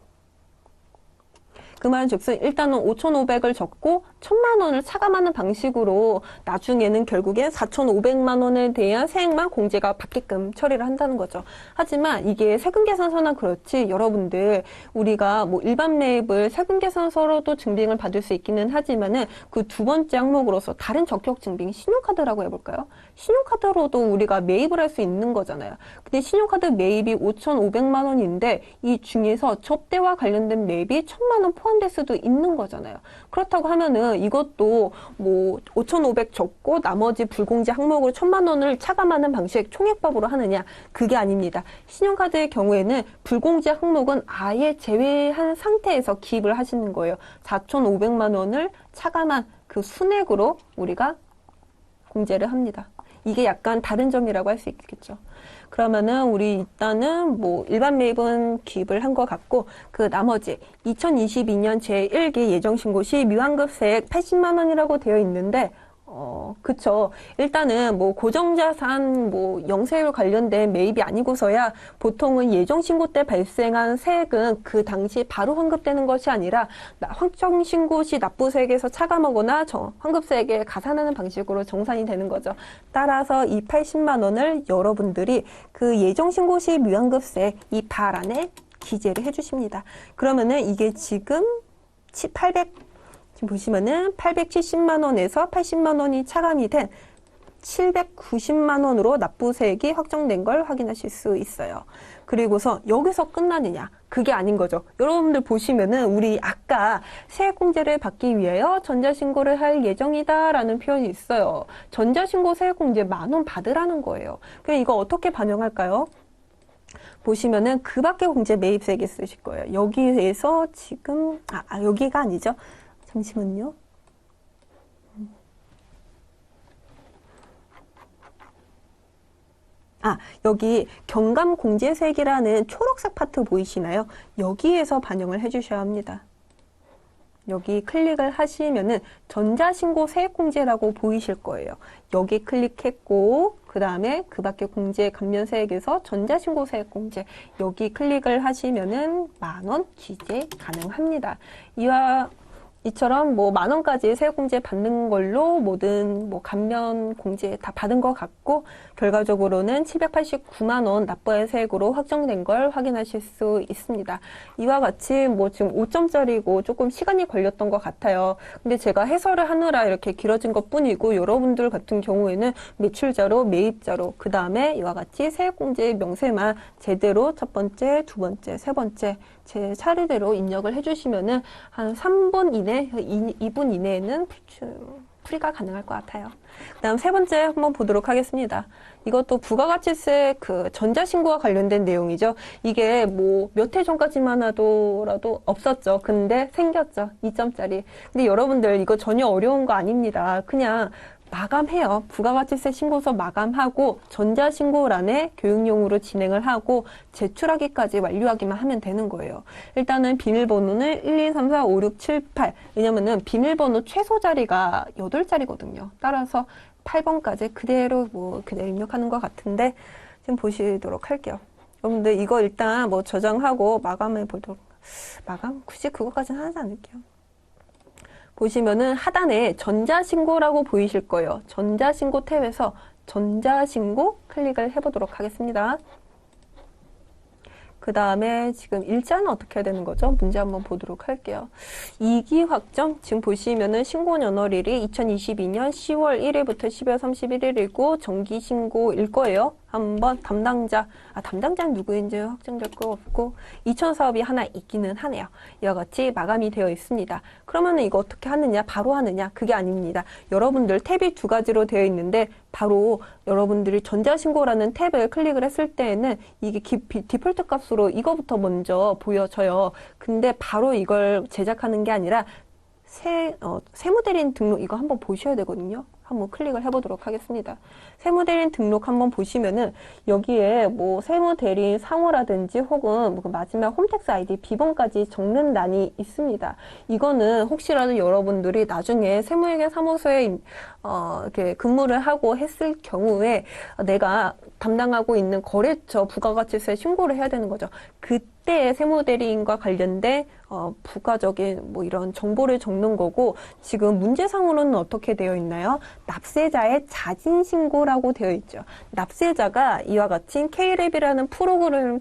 그 말은 즉슨 일단은 5,500을 적고 1,000만 원을 차감하는 방식으로 나중에는 결국엔 4,500만 원에 대한 세액만 공제가 받게끔 처리를 한다는 거죠. 하지만 이게 세금계산서나 그렇지 여러분들 우리가 뭐 일반 매입을 세금계산서로도 증빙을 받을 수 있기는 하지만은 그 두 번째 항목으로서 다른 적격 증빙 신용카드라고 해볼까요? 신용카드로도 우리가 매입을 할 수 있는 거잖아요. 근데 신용카드 매입이 5,500만 원인데 이 중에서 접대와 관련된 매입이 1,000만 원 포함될 수도 있는 거잖아요. 그렇다고 하면은 이것도 뭐 5,500 적고 나머지 불공제 항목으로 1,000만 원을 차감하는 방식 총액법으로 하느냐? 그게 아닙니다. 신용카드의 경우에는 불공제 항목은 아예 제외한 상태에서 기입을 하시는 거예요. 4,500만 원을 차감한 그 순액으로 우리가 공제를 합니다. 이게 약간 다른 점이라고 할 수 있겠죠. 그러면은 우리 일단은 뭐 일반 매입은 기입을 한 것 같고 그 나머지 2022년 제1기 예정신고 시 미환급세액 80만 원이라고 되어 있는데 그쵸. 일단은 뭐 고정자산 뭐 영세율 관련된 매입이 아니고서야 보통은 예정신고 때 발생한 세액은 그 당시 바로 환급되는 것이 아니라 확정신고 시 납부세액에서 차감하거나 환급세액에 가산하는 방식으로 정산이 되는 거죠. 따라서 이 80만 원을 여러분들이 그 예정신고 시 무환급세 이 발 안에 기재를 해주십니다. 그러면은 이게 지금 지금 보시면은 870만 원에서 80만 원이 차감이 된 790만 원으로 납부세액이 확정된 걸 확인하실 수 있어요. 그리고서 여기서 끝나느냐? 그게 아닌 거죠. 여러분들 보시면은 우리 아까 세액공제를 받기 위하여 전자신고를 할 예정이다 라는 표현이 있어요. 전자신고 세액공제 10,000원 받으라는 거예요. 그럼 이거 어떻게 반영할까요? 보시면은 그 밖에 공제 매입세액이 쓰실 거예요. 여기에서 지금 여기가 아니죠. 잠시만요. 여기 경감공제세액이라는 초록색 파트 보이시나요? 여기에서 반영을 해주셔야 합니다. 여기 클릭을 하시면은 전자신고 세액공제라고 보이실 거예요. 여기 클릭했고 그 다음에 그 밖에 공제 감면세액에서 전자신고 세액공제 여기 클릭을 하시면은 10,000원 기재 가능합니다. 이처럼 뭐 10,000원까지 세액공제 받는 걸로 모든 뭐 감면 공제 다 받은 것 같고 결과적으로는 789만 원 납부할 세액으로 확정된 걸 확인하실 수 있습니다. 이와 같이 뭐 지금 5점짜리고 조금 시간이 걸렸던 것 같아요. 근데 제가 해설을 하느라 이렇게 길어진 것 뿐이고 여러분들 같은 경우에는 매출자료, 매입자료, 그 다음에 이와 같이 세액공제 명세만 제대로 첫 번째, 두 번째, 세 번째 제 차례대로 입력을 해주시면은 한 3분 이내, 2분 이내에는 풀이가 가능할 것 같아요. 그 다음 세 번째 한번 보도록 하겠습니다. 이것도 부가가치세 그 전자신고와 관련된 내용이죠. 이게 뭐 몇 해 전까지만 하더라도 없었죠. 근데 생겼죠. 2점짜리. 근데 여러분들 이거 전혀 어려운 거 아닙니다. 그냥 마감해요. 부가가치세 신고서 마감하고 전자신고란에 교육용으로 진행을 하고 제출하기까지 완료하기만 하면 되는 거예요. 일단은 비밀번호는 1, 2, 3, 4, 5, 6, 7, 8 왜냐면은 비밀번호 최소 자리가 8자리거든요. 따라서 8번까지 그대로 입력하는 것 같은데 지금 보시도록 할게요. 여러분들 이거 일단 뭐 저장하고 마감해 보도록 굳이 그거까지는 하지 않을게요. 보시면은 하단에 전자신고라고 보이실 거예요. 전자신고 탭에서 전자신고 클릭을 해보도록 하겠습니다. 그 다음에 지금 일자는 어떻게 해야 되는 거죠? 문제 한번 보도록 할게요. 2기 확정, 지금 보시면은 신고 연월일이 2022년 10월 1일부터 12월 31일이고 정기신고일 거예요. 한번 담당자는 누구인지 확정될 거 없고 2천 사업이 하나 있기는 하네요. 이와 같이 마감이 되어 있습니다. 그러면은 이거 어떻게 하느냐? 바로 하느냐? 그게 아닙니다. 여러분들 탭이 두 가지로 되어 있는데 바로 여러분들이 전자신고라는 탭을 클릭을 했을 때에는 이게 디폴트 값으로 이거부터 먼저 보여져요. 근데 바로 이걸 제작하는 게 아니라 세무대리인 등록 이거 한번 보셔야 되거든요. 한번 클릭을 해보도록 하겠습니다. 세무대리인 등록 한번 보시면은 여기에 뭐 세무대리인 상호라든지 혹은 뭐 마지막 홈택스 아이디 비번까지 적는欄이 있습니다. 이거는 혹시라도 여러분들이 나중에 세무회계 사무소에 이렇게 근무를 하고 했을 경우에 내가 담당하고 있는 거래처 부가가치세 신고를 해야 되는 거죠. 그때 세무대리인과 관련된 부가적인 뭐 이런 정보를 적는 거고 지금 문제상으로는 어떻게 되어 있나요? 납세자의 자진신고라고 되어 있죠. 납세자가 이와 같이 K랩이라는 프로그램을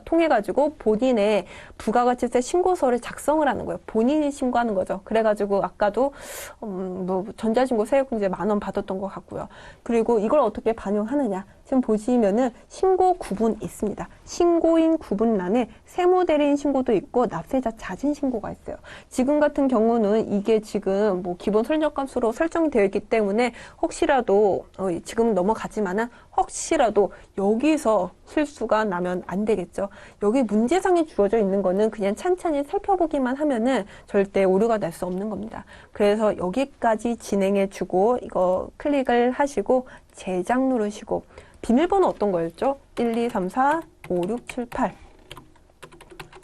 통해가지고 본인의 부가가치세 신고서를 작성을 하는 거예요. 본인이 신고하는 거죠. 그래가지고 아까도 뭐 전자신고 세액공제 10,000원 받았던 것 같고요. 그리고 이걸 어떻게 반영하느냐? 지금 보시면은 신고 구분 있습니다. 신고인 구분란에 세무대리인 신고도 있고 납세자 자진 신고가 있어요. 지금 같은 경우는 이게 지금 뭐 기본 설정값으로 설정이 되어 있기 때문에 혹시라도 지금 넘어가지만은 혹시라도 여기서 실수가 나면 안 되겠죠. 여기 문제상이 주어져 있는 거는 그냥 찬찬히 살펴보기만 하면은 절대 오류가 날 수 없는 겁니다. 그래서 여기까지 진행해 주고 이거 클릭을 하시고 제작 누르시고 비밀번호 어떤 거였죠? 1, 2, 3, 4, 5, 6, 7, 8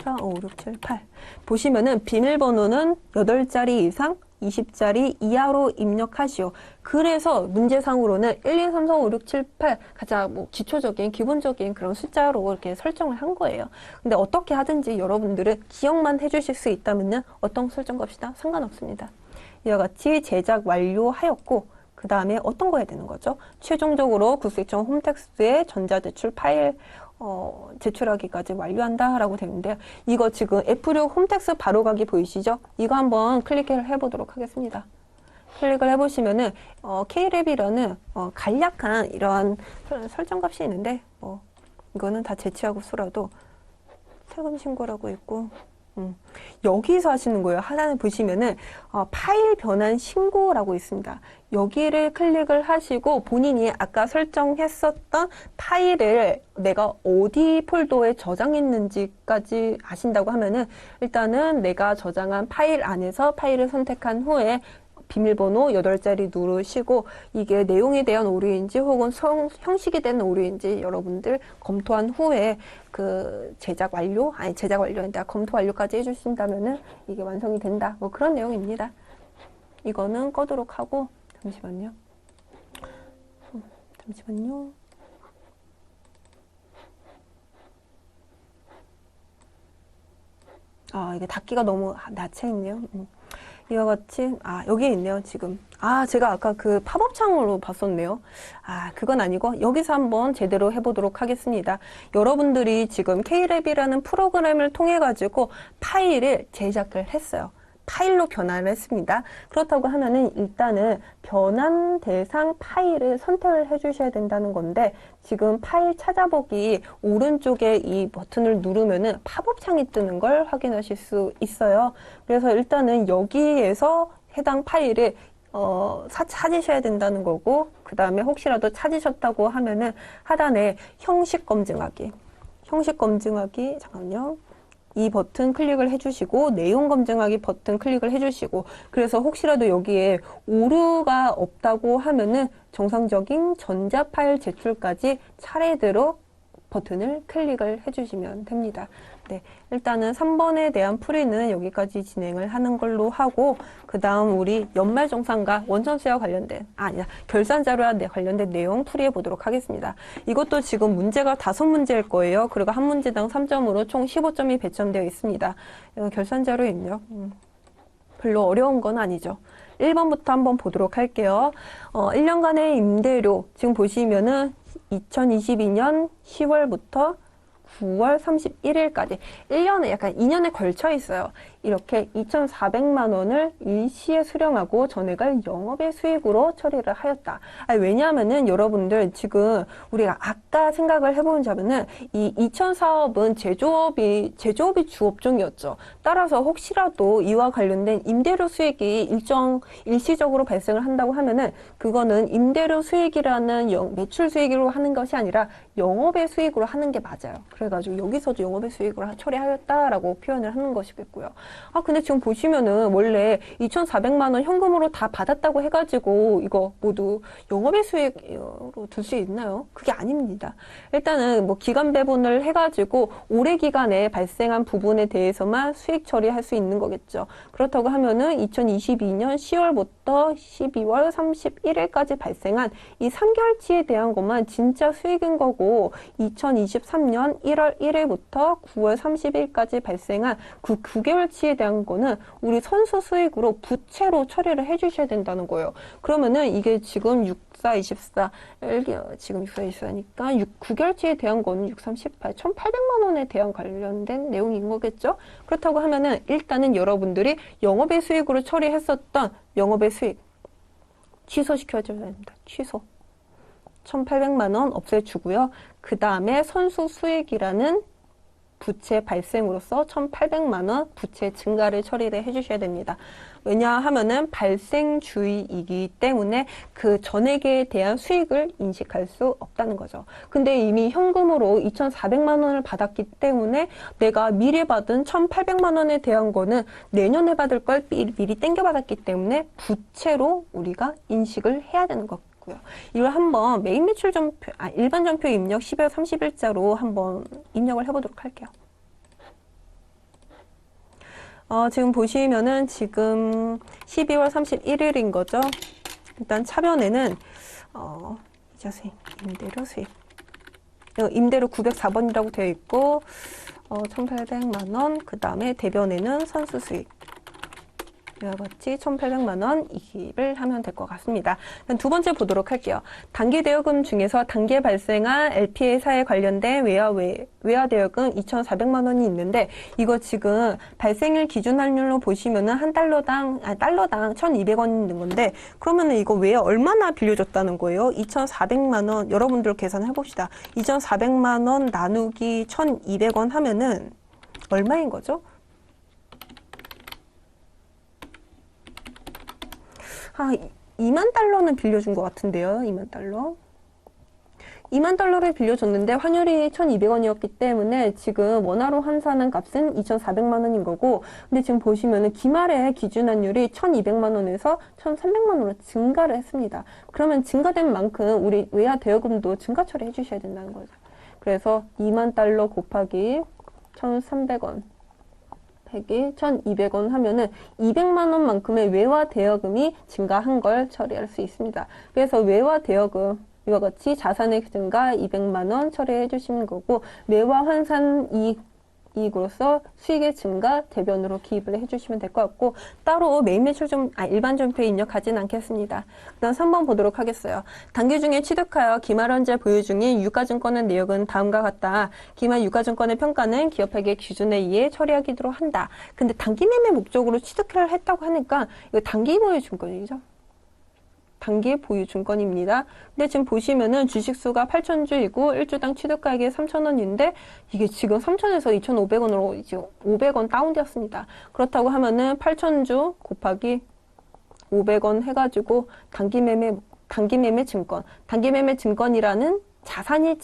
4, 5, 6, 7, 8 보시면은 비밀번호는 8자리 이상 20자리 이하로 입력하시오. 그래서 문제상으로는 1, 2, 3, 4, 5, 6, 7, 8 가장 뭐 기초적인 기본적인 그런 숫자로 이렇게 설정을 한 거예요. 근데 어떻게 하든지 여러분들은 기억만 해주실 수 있다면은 어떤 설정 값이다 상관없습니다. 이와 같이 제작 완료하였고 그 다음에 어떤 거 해야 되는 거죠? 최종적으로 구수익청 홈택스에 전자제출 파일 제출하기까지 완료한다 라고 되는데요. 이거 지금 F6 홈택스 바로가기 보이시죠? 이거 한번 클릭을 해보도록 하겠습니다. 클릭을 해보시면은 K랩이라는 간략한 이러한 설정값이 있는데 이거는 다 제치하고 쓰라도 세금 신고라고 있고 여기서 하시는 거예요. 하단에 보시면은 파일 변환 신고라고 있습니다. 여기를 클릭을 하시고 본인이 아까 설정했었던 파일을 내가 어디 폴더에 저장했는지까지 아신다고 하면은 일단은 내가 저장한 파일 안에서 파일을 선택한 후에 비밀번호 8자리 누르시고 이게 내용에 대한 오류인지 혹은 형식에 대한 오류인지 여러분들 검토한 후에 그 제작 완료인데 검토 완료까지 해주신다면은 이게 완성이 된다. 뭐 그런 내용입니다. 이거는 꺼도록 하고 잠시만요. 이게 닫기가 너무 낮춰 있네요. 이와 같이 여기에 있네요 지금. 제가 아까 그 팝업 창으로 봤었네요. 그건 아니고 여기서 한번 제대로 해보도록 하겠습니다. 여러분들이 지금 K랩이라는 프로그램을 통해 가지고 파일을 제작을 했어요. 파일로 변환을 했습니다. 그렇다고 하면은 일단은 변환 대상 파일을 선택을 해주셔야 된다는 건데 지금 파일 찾아보기 오른쪽에 이 버튼을 누르면은 팝업 창이 뜨는 걸 확인하실 수 있어요. 그래서 일단은 여기에서 해당 파일을 찾으셔야 된다는 거고 그 다음에 혹시라도 찾으셨다고 하면은 하단에 형식 검증하기 잠깐만요. 이 버튼 클릭을 해주시고 내용 검증하기 버튼 클릭을 해주시고 그래서 혹시라도 여기에 오류가 없다고 하면은 정상적인 전자 파일 제출까지 차례대로 버튼을 클릭을 해주시면 됩니다. 네, 일단은 3번에 대한 풀이는 여기까지 진행을 하는 걸로 하고 그 다음 우리 연말정산과 원천수와 관련된 결산자료와 관련된 내용 풀이해 보도록 하겠습니다. 이것도 지금 문제가 5문제일 거예요. 그리고 한 문제당 3점으로 총 15점이 배점되어 있습니다. 결산자료 입력 별로 어려운 건 아니죠. 1번부터 한번 보도록 할게요. 1년간의 임대료 지금 보시면은 2022년 10월부터 9월 31일까지 1년에 약간 2년에 걸쳐 있어요. 이렇게 2,400만 원을 일시에 수령하고 전액을 영업의 수익으로 처리를 하였다. 왜냐하면은 여러분들 지금 우리가 아까 생각을 해보자면은 이 이천 사업은 제조업이 주업종이었죠. 따라서 혹시라도 이와 관련된 임대료 수익이 일시적으로 발생을 한다고 하면은 그거는 임대료 수익이라는 매출 수익으로 하는 것이 아니라 영업의 수익으로 하는 게 맞아요. 그래가지고 여기서도 영업의 수익으로 처리하였다라고 표현을 하는 것이겠고요. 근데 지금 보시면은 원래 2,400만 원 현금으로 다 받았다고 해가지고 이거 모두 영업의 수익으로 둘 수 있나요? 그게 아닙니다. 일단은 뭐 기간 배분을 해가지고 올해 기간에 발생한 부분에 대해서만 수익 처리할 수 있는 거겠죠. 그렇다고 하면은 2022년 10월부터 12월 31일까지 발생한 이 3개월치에 대한 것만 진짜 수익인 거고 2023년 1월 1일부터 9월 30일까지 발생한 그 9개월치에 대한 거는 우리 선수 수익으로 부채로 처리를 해주셔야 된다는 거예요. 그러면은 이게 지금 64, 24, 지금 64, 24니까 9개월치에 대한 거는 63, 18, 1,800만 원에 대한 관련된 내용인 거겠죠? 그렇다고 하면은 일단은 여러분들이 영업의 수익으로 처리했었던 영업의 수익 취소시켜줘야 됩니다. 취소. 1,800만 원 없애주고요. 그 다음에 선수 수익이라는 부채 발생으로서 1,800만 원 부채 증가를 처리를 해주셔야 됩니다. 왜냐하면은 발생주의이기 때문에 그 전액에 대한 수익을 인식할 수 없다는 거죠. 근데 이미 현금으로 2,400만 원을 받았기 때문에 내가 미리 받은 1,800만 원에 대한 거는 내년에 받을 걸 미리 땡겨받았기 때문에 부채로 우리가 인식을 해야 되는 거고요. 이걸 한번 메인 매출 전표, 일반 전표 입력 12월 30일자로 한번 입력을 해보도록 할게요. 지금 보시면은 지금 12월 31일인 거죠. 일단 차변에는 이자 수익, 임대료 수익. 임대료 904번이라고 되어 있고 1,800만 원. 그 다음에 대변에는 선수 수익. 이와 같이 1,800만 원 이입을 하면 될 것 같습니다. 두 번째 보도록 할게요. 단기 대여금 중에서 단기에 발생한 LP회사에 관련된 외화 대여금 2,400만 원이 있는데 이거 지금 발생일 기준 환율로 보시면은 한 달러당 1,200원 있는 건데 그러면은 이거 외화 얼마나 빌려줬다는 거예요? 2,400만 원. 여러분들 계산해 봅시다. 2,400만 원 나누기 1,200원 하면은 얼마인 거죠? 2만 달러는 빌려준 것 같은데요. 2만 달러. 2만 달러를 빌려줬는데 환율이 1,200원이었기 때문에 지금 원화로 환산한 값은 2,400만 원인 거고 근데 지금 보시면은 기말의 기준 환율이 1,200만 원에서 1,300만 원으로 증가를 했습니다. 그러면 증가된 만큼 우리 외화 대여금도 증가 처리해 주셔야 된다는 거죠. 그래서 2만 달러 곱하기 1,300원 1,200원 하면은 200만 원만큼의 외화 대여금이 증가한 걸 처리할 수 있습니다. 그래서 외화 대여금 이와 같이 자산의 증가 200만 원 처리해 주시는 거고 외화 환산 이익으로서 수익의 증가 대변으로 기입을 해주시면 될 것 같고 따로 메인 매출 일반 전표에 입력하진 않겠습니다. 그다음 3번 보도록 하겠어요. 단기 중에 취득하여 기말 현재 보유 중인 유가증권의 내역은 다음과 같다. 기말 유가증권의 평가는 기업회계 기준에 의해 처리하기로 한다. 근데 단기 매매 목적으로 취득을 했다고 하니까 이거 단기 보유 증권이죠. 단기 보유 증권입니다. 근데 지금 보시면은 주식수가 8,000주이고 1주당 취득가액이 3,000원인데 이게 지금 3,000에서 2,500원으로 이제 500원 다운되었습니다. 그렇다고 하면은 8,000주 곱하기 500원 해가지고 단기 매매 증권이라는 자산이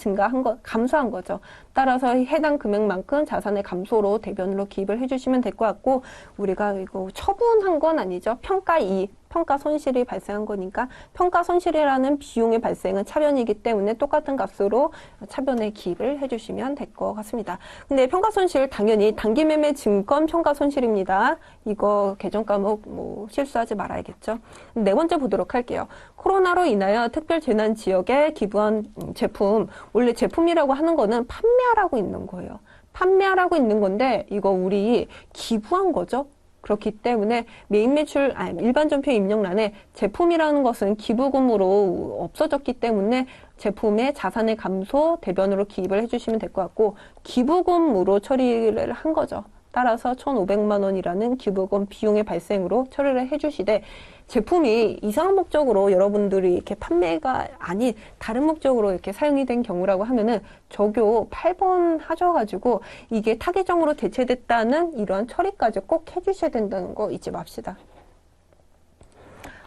감소한 거죠. 따라서 해당 금액만큼 자산의 감소로 대변으로 기입을 해주시면 될 것 같고 우리가 이거 처분한 건 아니죠. 평가 손실이 발생한 거니까 평가 손실이라는 비용의 발생은 차변이기 때문에 똑같은 값으로 차변에 기입을 해주시면 될 것 같습니다. 근데 평가 손실 당연히 단기 매매 증권 평가 손실입니다. 이거 계정 과목 실수하지 말아야겠죠. 네 번째 보도록 할게요. 코로나로 인하여 특별 재난 지역에 기부한 제품 원래 제품이라고 하는 거는 판매하라고 있는 거예요. 판매하라고 있는 건데 이거 우리 기부한 거죠. 그렇기 때문에 메인 매출 일반 전표 입력란에 제품이라는 것은 기부금으로 없어졌기 때문에 제품의 자산의 감소 대변으로 기입을 해주시면 될 것 같고 기부금으로 처리를 한 거죠. 따라서 1,500만 원이라는 기부금 비용의 발생으로 처리를 해주시되 제품이 이상한 목적으로 여러분들이 이렇게 판매가 아닌 다른 목적으로 이렇게 사용이 된 경우라고 하면은 적요 8번 하셔가지고 이게 타계정으로 대체됐다는 이런 처리까지 꼭 해주셔야 된다는 거 잊지 맙시다.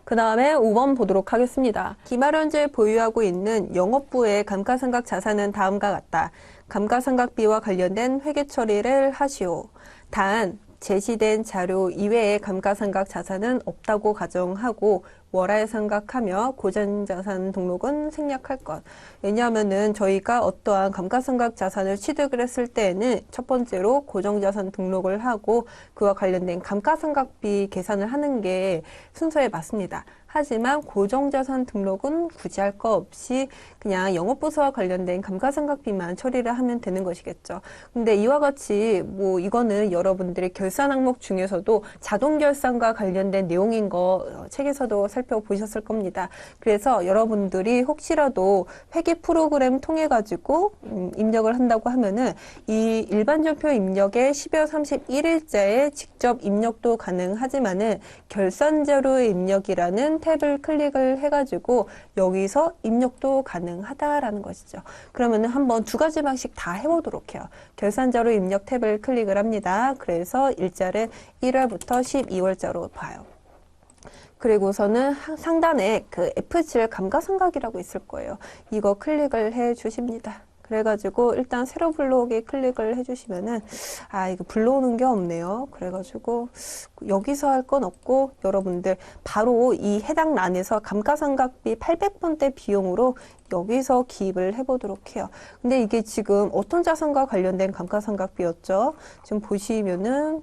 그 다음에 5번 보도록 하겠습니다. 기말 현재 보유하고 있는 영업부의 감가상각 자산은 다음과 같다. 감가상각비와 관련된 회계 처리를 하시오. 단 제시된 자료 이외의 감가상각 자산은 없다고 가정하고 월할 상각하며 고정자산 등록은 생략할 것. 왜냐하면은 저희가 어떠한 감가상각 자산을 취득을 했을 때에는 첫 번째로 고정자산 등록을 하고 그와 관련된 감가상각비 계산을 하는 게 순서에 맞습니다. 하지만 고정자산 등록은 굳이 할 거 없이 그냥 영업부서와 관련된 감가상각비만 처리를 하면 되는 것이겠죠. 근데 이와 같이 이거는 여러분들의 결산 항목 중에서도 자동결산과 관련된 내용인 거 책에서도 살펴보셨을 겁니다. 그래서 여러분들이 혹시라도 회계 프로그램 통해 가지고 입력을 한다고 하면은 이 일반전표 입력에 12월 31일자에 직접 입력도 가능하지만은 결산자료의 입력이라는 탭을 클릭을 해가지고 여기서 입력도 가능하다라는 것이죠. 그러면은 한번 두 가지 방식 다 해보도록 해요. 결산자료 입력 탭을 클릭을 합니다. 그래서 일자를 1월부터 12월자로 봐요. 그리고서는 상단에 그 F7 감가상각이라고 있을 거예요. 이거 클릭을 해 주십니다. 그래가지고 일단 세로 불러오기 클릭을 해주시면은 이거 불러오는 게 없네요. 그래가지고 여기서 할 건 없고 여러분들 바로 이 해당 란에서 감가상각비 800번대 비용으로 여기서 기입을 해보도록 해요. 근데 이게 지금 어떤 자산과 관련된 감가상각비였죠? 지금 보시면은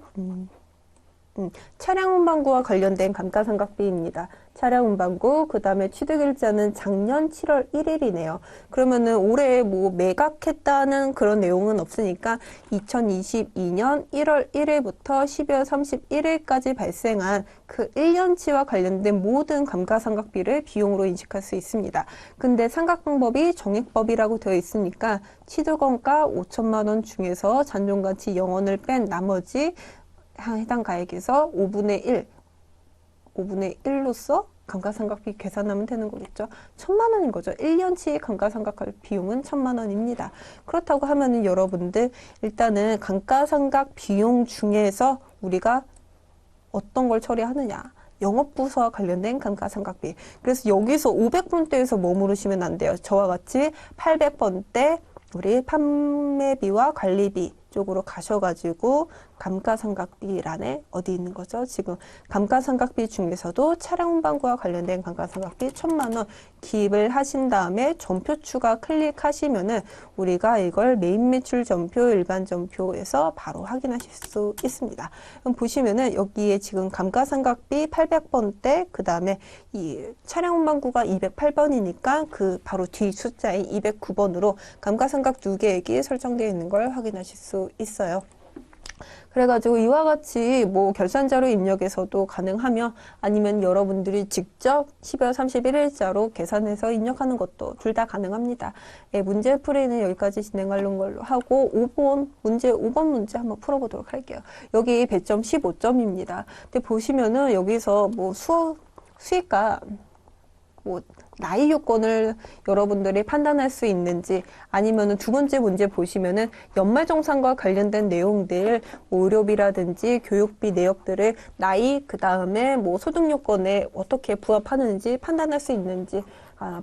차량 운반구와 관련된 감가상각비입니다. 차량 운반구, 그 다음에 취득일자는 작년 7월 1일이네요. 그러면은 올해 뭐 매각했다는 그런 내용은 없으니까 2022년 1월 1일부터 12월 31일까지 발생한 그 1년치와 관련된 모든 감가상각비를 비용으로 인식할 수 있습니다. 근데 상각 방법이 정액법이라고 되어 있으니까 취득원가 5천만 원 중에서 잔존가치 0원을 뺀 나머지 해당 가액에서 5분의 1로서 감가상각비 계산하면 되는 거겠죠. 1,000만 원인 거죠. 1년치 감가상각할 비용은 1,000만 원입니다. 그렇다고 하면은 여러분들 일단은 감가상각 비용 중에서 우리가 어떤 걸 처리하느냐. 영업부서와 관련된 감가상각비. 그래서 여기서 500번대에서 머무르시면 안 돼요. 저와 같이 800번대 우리 판매비와 관리비 쪽으로 가셔가지고 감가상각비란에 어디 있는 거죠? 지금 감가상각비 중에서도 차량 운반구와 관련된 감가상각비 1,000만 원 기입을 하신 다음에 전표 추가 클릭하시면은 우리가 이걸 메인 매출 전표, 일반 전표에서 바로 확인하실 수 있습니다. 그럼 보시면은 여기에 지금 감가상각비 800번대, 그 다음에 이 차량 운반구가 208번이니까 그 바로 뒤 숫자인 209번으로 감가상각 두 계획이 설정되어 있는 걸 확인하실 수 있어요. 그래가지고 이와 같이 뭐 결산자료 입력에서도 가능하며 아니면 여러분들이 직접 12월 31일자로 계산해서 입력하는 것도 둘 다 가능합니다. 예, 문제 풀이는 여기까지 진행하는 걸로 하고 5번 문제 한번 풀어보도록 할게요. 여기 배점 15점입니다. 근데 보시면은 여기서 뭐 수익과 뭐 나이 요건을 여러분들이 판단할 수 있는지 아니면은 두 번째 문제 보시면은 연말정산과 관련된 내용들 뭐 의료비라든지 교육비 내역들을 나이 그 다음에 뭐 소득 요건에 어떻게 부합하는지 판단할 수 있는지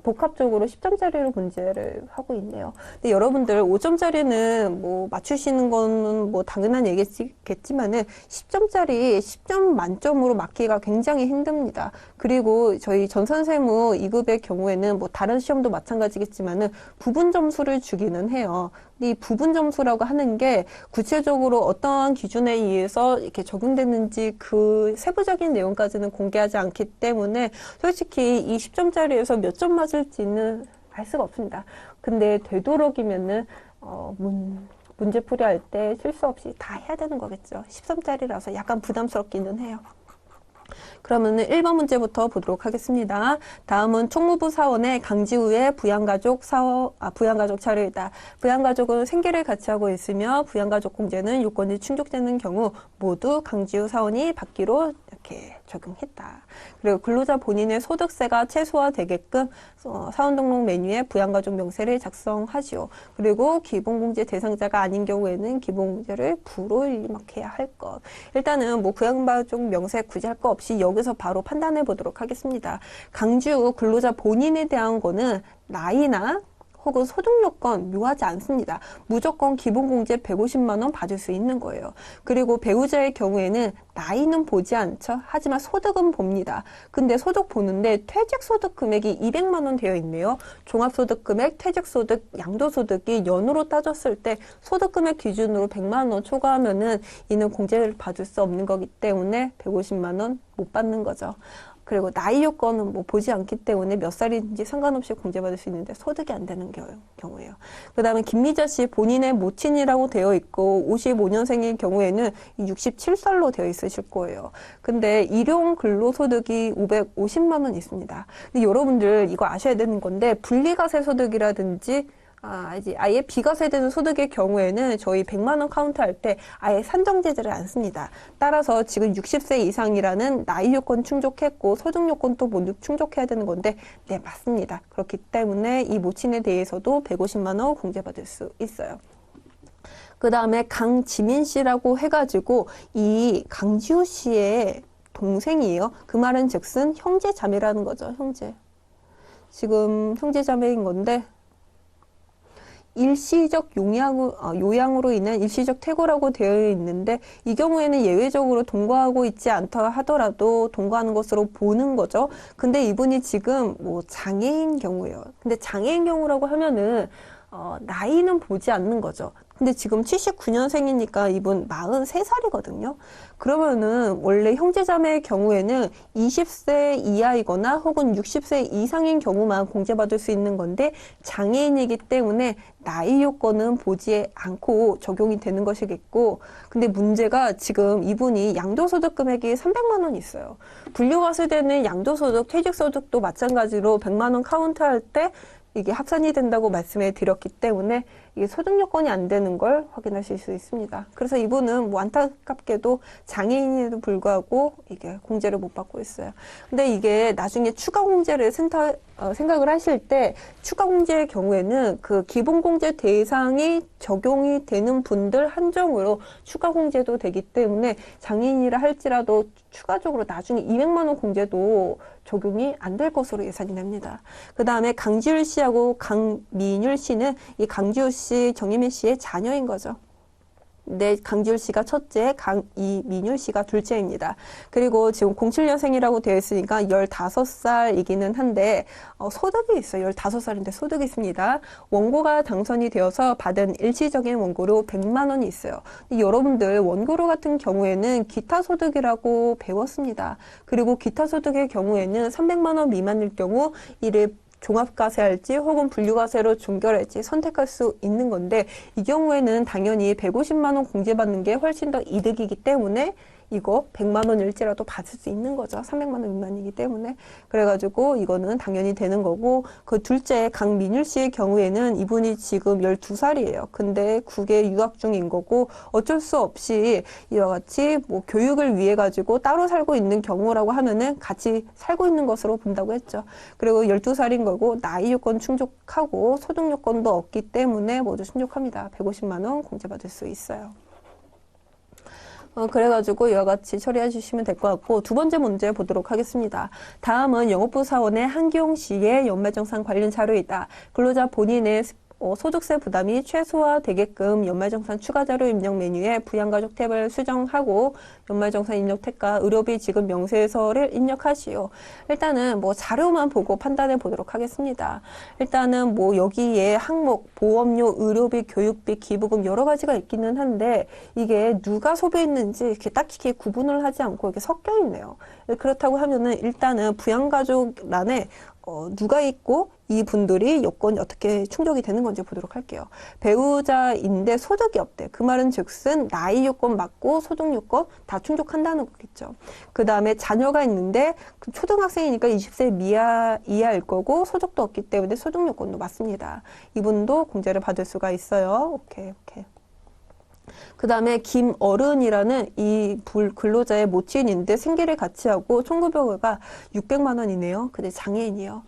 복합적으로 10점짜리로 문제를 하고 있네요. 근데 여러분들 5점짜리는 뭐 맞추시는 거는 뭐 당연한 얘기겠지만은 10점짜리 10점 만점으로 맞기가 굉장히 힘듭니다. 그리고 저희 전산세무 2급의 경우에는 뭐 다른 시험도 마찬가지겠지만은 부분 점수를 주기는 해요. 이 부분 점수라고 하는 게 구체적으로 어떠한 기준에 의해서 이렇게 적용되는지 그 세부적인 내용까지는 공개하지 않기 때문에 솔직히 이 10점짜리에서 몇 점 맞을지는 알 수가 없습니다. 근데 되도록이면은 문제 풀이할 때 실수 없이 다 해야 되는 거겠죠. 10점짜리라서 약간 부담스럽기는 해요. 그러면은 1번 문제부터 보도록 하겠습니다. 다음은 총무부 사원의 강지우의 부양가족 차례이다. 부양가족은 생계를 같이 하고 있으며 부양가족 공제는 요건이 충족되는 경우 모두 강지우 사원이 받기로 이렇게 적용했다. 그리고 근로자 본인의 소득세가 최소화되게끔 사원 등록 메뉴에 부양가족 명세를 작성하시오. 그리고 기본공제 대상자가 아닌 경우에는 기본공제를 부로 일임해야 할 것. 일단은 뭐 부양가족 명세 굳이 할 거 없이 여기서 바로 판단해 보도록 하겠습니다. 강지우 근로자 본인에 대한 거는 나이나 혹은 소득 요건 묘하지 않습니다. 무조건 기본공제 150만 원 받을 수 있는 거예요. 그리고 배우자의 경우에는 나이는 보지 않죠. 하지만 소득은 봅니다. 근데 소득 보는데 퇴직소득 금액이 200만 원 되어 있네요. 종합소득 금액, 퇴직소득, 양도소득이 연으로 따졌을 때 소득 금액 기준으로 100만 원 초과하면은 이는 공제를 받을 수 없는 거기 때문에 150만 원 못 받는 거죠. 그리고 나이 요건은 뭐 보지 않기 때문에 몇 살인지 상관없이 공제받을 수 있는데 소득이 안 되는 경우예요. 그 다음에 김미자 씨 본인의 모친이라고 되어 있고 55년생일 경우에는 67살로 되어 있으실 거예요. 근데 일용 근로소득이 550만 원 있습니다. 근데 여러분들 이거 아셔야 되는 건데 분리과세 소득이라든지 이제 아예 비과세되는 소득의 경우에는 저희 100만 원 카운트 할 때 아예 산정 제재를 안 씁니다. 따라서 지금 60세 이상이라는 나이 요건 충족했고 소득 요건도 모두 충족해야 되는 건데 네, 맞습니다. 그렇기 때문에 이 모친에 대해서도 150만 원 공제받을 수 있어요. 그 다음에 강지민 씨라고 해가지고 이 강지우 씨의 동생이에요. 그 말은 즉슨 형제 자매라는 거죠. 형제. 지금 형제 자매인 건데 일시적 요양으로 인한 일시적 퇴고라고 되어 있는데 이 경우에는 예외적으로 동거하고 있지 않다 하더라도 동거하는 것으로 보는 거죠. 근데 이분이 지금 뭐 장애인 경우예요. 근데 장애인 경우라고 하면은 나이는 보지 않는 거죠. 근데 지금 79년생이니까 이분 43살이거든요. 그러면은 원래 형제자매의 경우에는 20세 이하이거나 혹은 60세 이상인 경우만 공제받을 수 있는 건데 장애인이기 때문에 나이 요건은 보지 않고 적용이 되는 것이겠고, 근데 문제가 지금 이분이 양도소득 금액이 300만 원 있어요. 분류과세되는 양도소득, 퇴직소득도 마찬가지로 100만 원 카운트할 때 이게 합산이 된다고 말씀해 드렸기 때문에 이게 소득 요건이 안 되는 걸 확인하실 수 있습니다. 그래서 이분은 뭐 안타깝게도 장애인에도 불구하고 이게 공제를 못 받고 있어요. 근데 이게 나중에 추가 공제를 생각을 하실 때 추가 공제의 경우에는 그 기본 공제 대상이 적용이 되는 분들 한정으로 추가 공제도 되기 때문에 장애인이라 할지라도 추가적으로 나중에 200만 원 공제도 적용이 안 될 것으로 예상이 됩니다. 그 다음에 강지율 씨하고 강민율 씨는 이 강지율 씨, 정혜민 씨의 자녀인 거죠. 네, 강지율 씨가 첫째, 이민율 씨가 둘째입니다. 그리고 지금 07년생이라고 되어 있으니까 15살이기는 한데 소득이 있어요. 15살인데 소득이 있습니다. 원고가 당선이 되어서 받은 일시적인 원고료 100만 원이 있어요. 여러분들 원고료 같은 경우에는 기타 소득이라고 배웠습니다. 그리고 기타 소득의 경우에는 300만 원 미만일 경우 이를 종합과세할지 혹은 분류과세로 종결할지 선택할 수 있는 건데 이 경우에는 당연히 150만 원 공제받는 게 훨씬 더 이득이기 때문에 이거 100만 원일지라도 받을 수 있는 거죠. 300만 원 미만이기 때문에. 그래가지고 이거는 당연히 되는 거고, 그 둘째 강민율 씨의 경우에는 이분이 지금 12살이에요. 근데 국외 유학 중인 거고 어쩔 수 없이 이와 같이 뭐 교육을 위해 가지고 따로 살고 있는 경우라고 하면은 같이 살고 있는 것으로 본다고 했죠. 그리고 12살인 거고 나이 요건 충족하고 소득 요건도 없기 때문에 모두 충족합니다. 150만 원 공제받을 수 있어요. 그래가지고 이와 같이 처리해 주시면 될 것 같고, 두 번째 문제 보도록 하겠습니다. 다음은 영업부 사원의 한기용 씨의 연말정산 관련 자료이다. 근로자 본인의 소득세 부담이 최소화되게끔 연말정산 추가자료 입력 메뉴에 부양가족 탭을 수정하고 연말정산 입력 탭과 의료비 지급 명세서를 입력하시오. 일단은 뭐 자료만 보고 판단해 보도록 하겠습니다. 일단은 뭐 여기에 항목 보험료, 의료비, 교육비, 기부금 여러 가지가 있기는 한데 이게 누가 소비했는지 이렇게 딱히 구분을 하지 않고 이렇게 섞여 있네요. 그렇다고 하면은 일단은 부양가족란에 누가 있고 이 분들이 요건이 어떻게 충족이 되는 건지 보도록 할게요. 배우자인데 소득이 없대. 그 말은 즉슨 나이 요건 맞고 소득 요건 다 충족한다는 거겠죠. 그 다음에 자녀가 있는데 초등학생이니까 20세 이하일 거고 소득도 없기 때문에 소득 요건도 맞습니다. 이분도 공제를 받을 수가 있어요. 오케이. 그 다음에 김어른이라는 이 근로자의 모친인데 생계를 같이 하고 총급여가 600만 원이네요. 근데 장애인이요.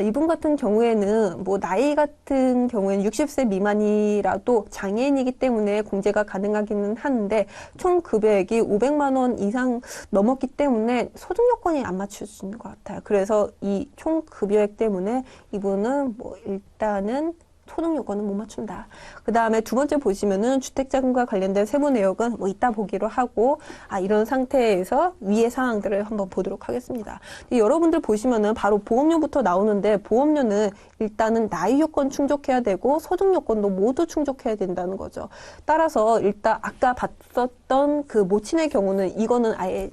이분 같은 경우에는 뭐 나이 같은 경우에는 60세 미만이라도 장애인이기 때문에 공제가 가능하기는 한데 총 급여액이 500만 원 이상 넘었기 때문에 소득 요건이 안 맞춰지는 것 같아요. 그래서 이 총 급여액 때문에 이분은 뭐 일단은 소득 요건은 못 맞춘다. 그 다음에 두 번째 보시면은 주택자금과 관련된 세부 내역은 뭐 이따 보기로 하고, 이런 상태에서 위의 사항들을 한번 보도록 하겠습니다. 여러분들 보시면은 바로 보험료부터 나오는데 보험료는 일단은 나이 요건 충족해야 되고 소득 요건도 모두 충족해야 된다는 거죠. 따라서 일단 아까 봤었던 그 모친의 경우는 이거는 아예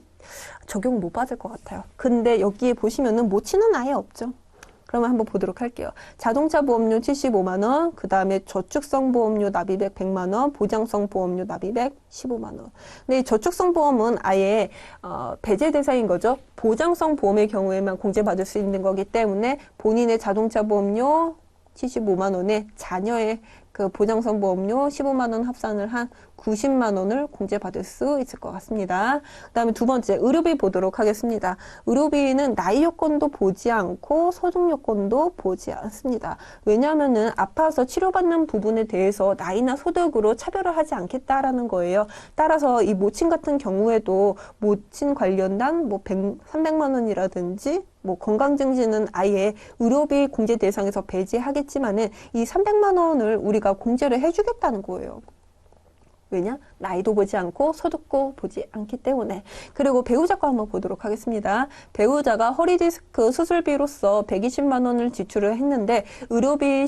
적용 못 받을 것 같아요. 근데 여기에 보시면은 모친은 아예 없죠. 그러면 한번 보도록 할게요. 자동차 보험료 75만 원, 그 다음에 저축성 보험료 납입액 100만 원, 보장성 보험료 납입액 15만 원. 근데 이 저축성 보험은 아예 배제 대상인 거죠. 보장성 보험의 경우에만 공제받을 수 있는 거기 때문에 본인의 자동차 보험료 75만 원에 자녀의 그 보장성 보험료 15만 원 합산을 한 90만 원을 공제받을 수 있을 것 같습니다. 그 다음에 두 번째, 의료비 보도록 하겠습니다. 의료비는 나이 요건도 보지 않고 소득 요건도 보지 않습니다. 왜냐하면은 아파서 치료받는 부분에 대해서 나이나 소득으로 차별을 하지 않겠다라는 거예요. 따라서 이 모친 같은 경우에도 모친 관련단 뭐 300만 원이라든지 뭐 건강증진은 아예 의료비 공제 대상에서 배제하겠지만은 이 300만 원을 우리가 공제를 해주겠다는 거예요. 왜냐? 나이도 보지 않고 소득도 보지 않기 때문에. 그리고 배우자 거 한번 보도록 하겠습니다. 배우자가 허리디스크 수술비로서 120만 원을 지출을 했는데 의료비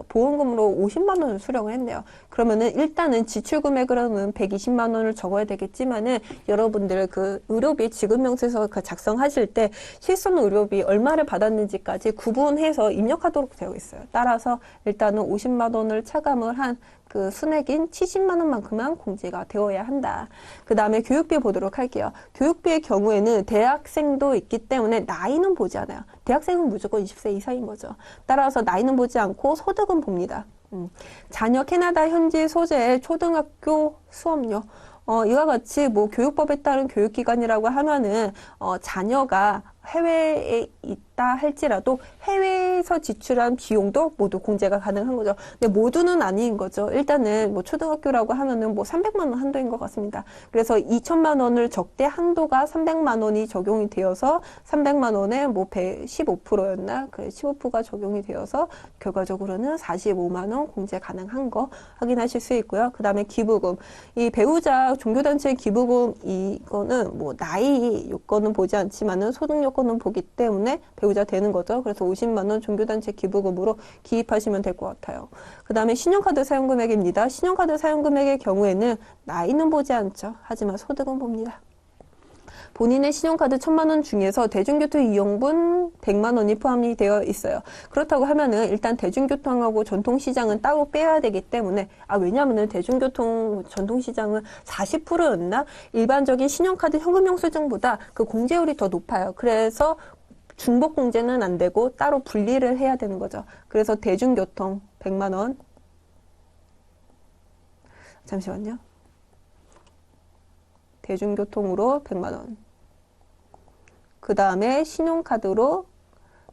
보험금으로 50만 원을 수령을 했네요. 그러면은 일단은 지출 금액으로는 120만 원을 적어야 되겠지만은 여러분들 그 의료비 지급명세서 그 작성하실 때 실손 의료비 얼마를 받았는지까지 구분해서 입력하도록 되어 있어요. 따라서 일단은 50만 원을 차감을 한 그 순액인 70만 원만큼만 공제가 되어야 한다. 그 다음에 교육비 보도록 할게요. 교육비의 경우에는 대학생도 있기 때문에 나이는 보지 않아요. 대학생은 무조건 20세 이상인 거죠. 따라서 나이는 보지 않고 소득은 봅니다. 자녀 캐나다 현지 소재의 초등학교 수업료. 이와 같이 뭐 교육법에 따른 교육기관이라고 하면은 자녀가 해외에 있다 할지라도 해외에서 지출한 비용도 모두 공제가 가능한 거죠. 근데 모두는 아닌 거죠. 일단은 뭐 초등학교라고 하면은 뭐 300만 원 한도인 것 같습니다. 그래서 2천만 원을 적대 한도가 300만 원이 적용이 되어서 300만 원에 뭐 15%였나? 그 15%가 적용이 되어서 결과적으로는 45만 원 공제 가능한 거 확인하실 수 있고요. 그 다음에 기부금. 이 배우자 종교단체 기부금 이거는 뭐 나이 요건은 보지 않지만은 소득 요건은 보기 때문에 배우자 되는 거죠. 그래서 50만 원 종교단체 기부금으로 기입하시면 될 것 같아요. 그 다음에 신용카드 사용금액입니다. 신용카드 사용금액의 경우에는 나이는 보지 않죠. 하지만 소득은 봅니다. 본인의 신용카드 1,000만 원 중에서 대중교통 이용분 100만 원이 포함이 되어 있어요. 그렇다고 하면은 일단 대중교통하고 전통시장은 따로 빼야 되기 때문에 왜냐하면은 대중교통 전통시장은 40%였나? 일반적인 신용카드 현금영수증보다 그 공제율이 더 높아요. 그래서 중복 공제는 안 되고 따로 분리를 해야 되는 거죠. 그래서 대중교통 100만 원. 잠시만요. 대중교통으로 100만 원. 그 다음에 신용카드로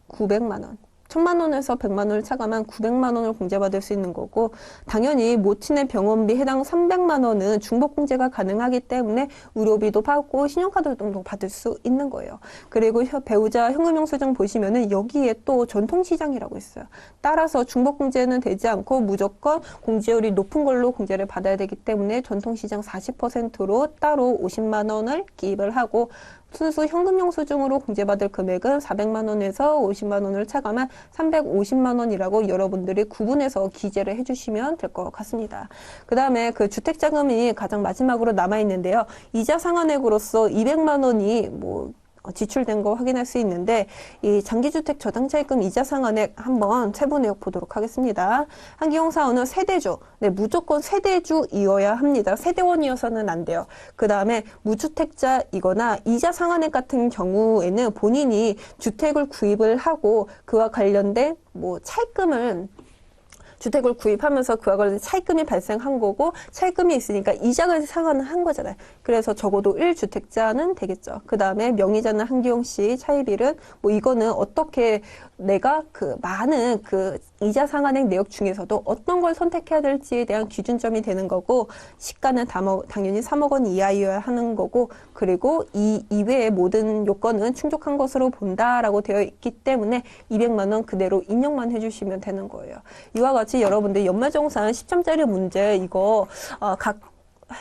900만 원. 1,000만 원에서 100만 원을 차감한 900만 원을 공제받을 수 있는 거고, 당연히 모친의 병원비 해당 300만 원은 중복 공제가 가능하기 때문에 의료비도 받고 신용카드 등도 받을 수 있는 거예요. 그리고 배우자 현금영수증 보시면은 여기에 또 전통시장이라고 있어요. 따라서 중복 공제는 되지 않고 무조건 공제율이 높은 걸로 공제를 받아야 되기 때문에 전통시장 40%로 따로 50만 원을 기입을 하고, 순수 현금영수증으로 공제받을 금액은 400만 원에서 50만 원을 차감한 350만 원이라고 여러분들이 구분해서 기재를 해주시면 될 것 같습니다. 그 다음에 그 주택자금이 가장 마지막으로 남아있는데요. 이자 상환액으로서 200만 원이 지출된 거 확인할 수 있는데, 이 장기주택 저당차입금 이자 상환액 한번 세부 내역 보도록 하겠습니다. 한기용사원은 세대주, 무조건 세대주이어야 합니다. 세대원이어서는 안 돼요. 그 다음에 무주택자이거나 이자 상환액 같은 경우에는 본인이 주택을 구입을 하고 그와 관련된 차입금을 주택을 구입하면서 그와 관련된 차입금이 발생한 거고, 차입금이 있으니까 이자가 상환을 한 거잖아요. 그래서 적어도 1주택자는 되겠죠. 그 다음에 명의자는 한기용 씨, 차입일은 이거는 어떻게 내가 그 많은 그 이자 상환액 내역 중에서도 어떤 걸 선택해야 될지에 대한 기준점이 되는 거고, 시가는 당연히 3억 원 이하여야 하는 거고, 그리고 이 이외의 모든 요건은 충족한 것으로 본다라고 되어 있기 때문에 200만 원 그대로 인용만 해주시면 되는 거예요. 이와 같이 여러분들 연말정산 10점짜리 문제 이거 각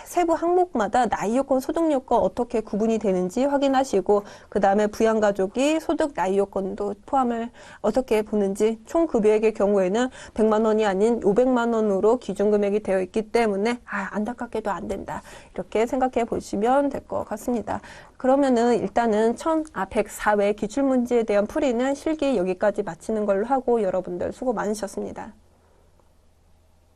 세부 항목마다 나이 요건, 소득 요건 어떻게 구분이 되는지 확인하시고, 그 다음에 부양가족이 소득, 나이 요건도 포함을 어떻게 보는지, 총 급여액의 경우에는 100만 원이 아닌 500만 원으로 기준금액이 되어 있기 때문에 안타깝게도 안 된다. 이렇게 생각해 보시면 될 것 같습니다. 그러면은 일단은 104회 기출문제에 대한 풀이는 실기 여기까지 마치는 걸로 하고, 여러분들 수고 많으셨습니다.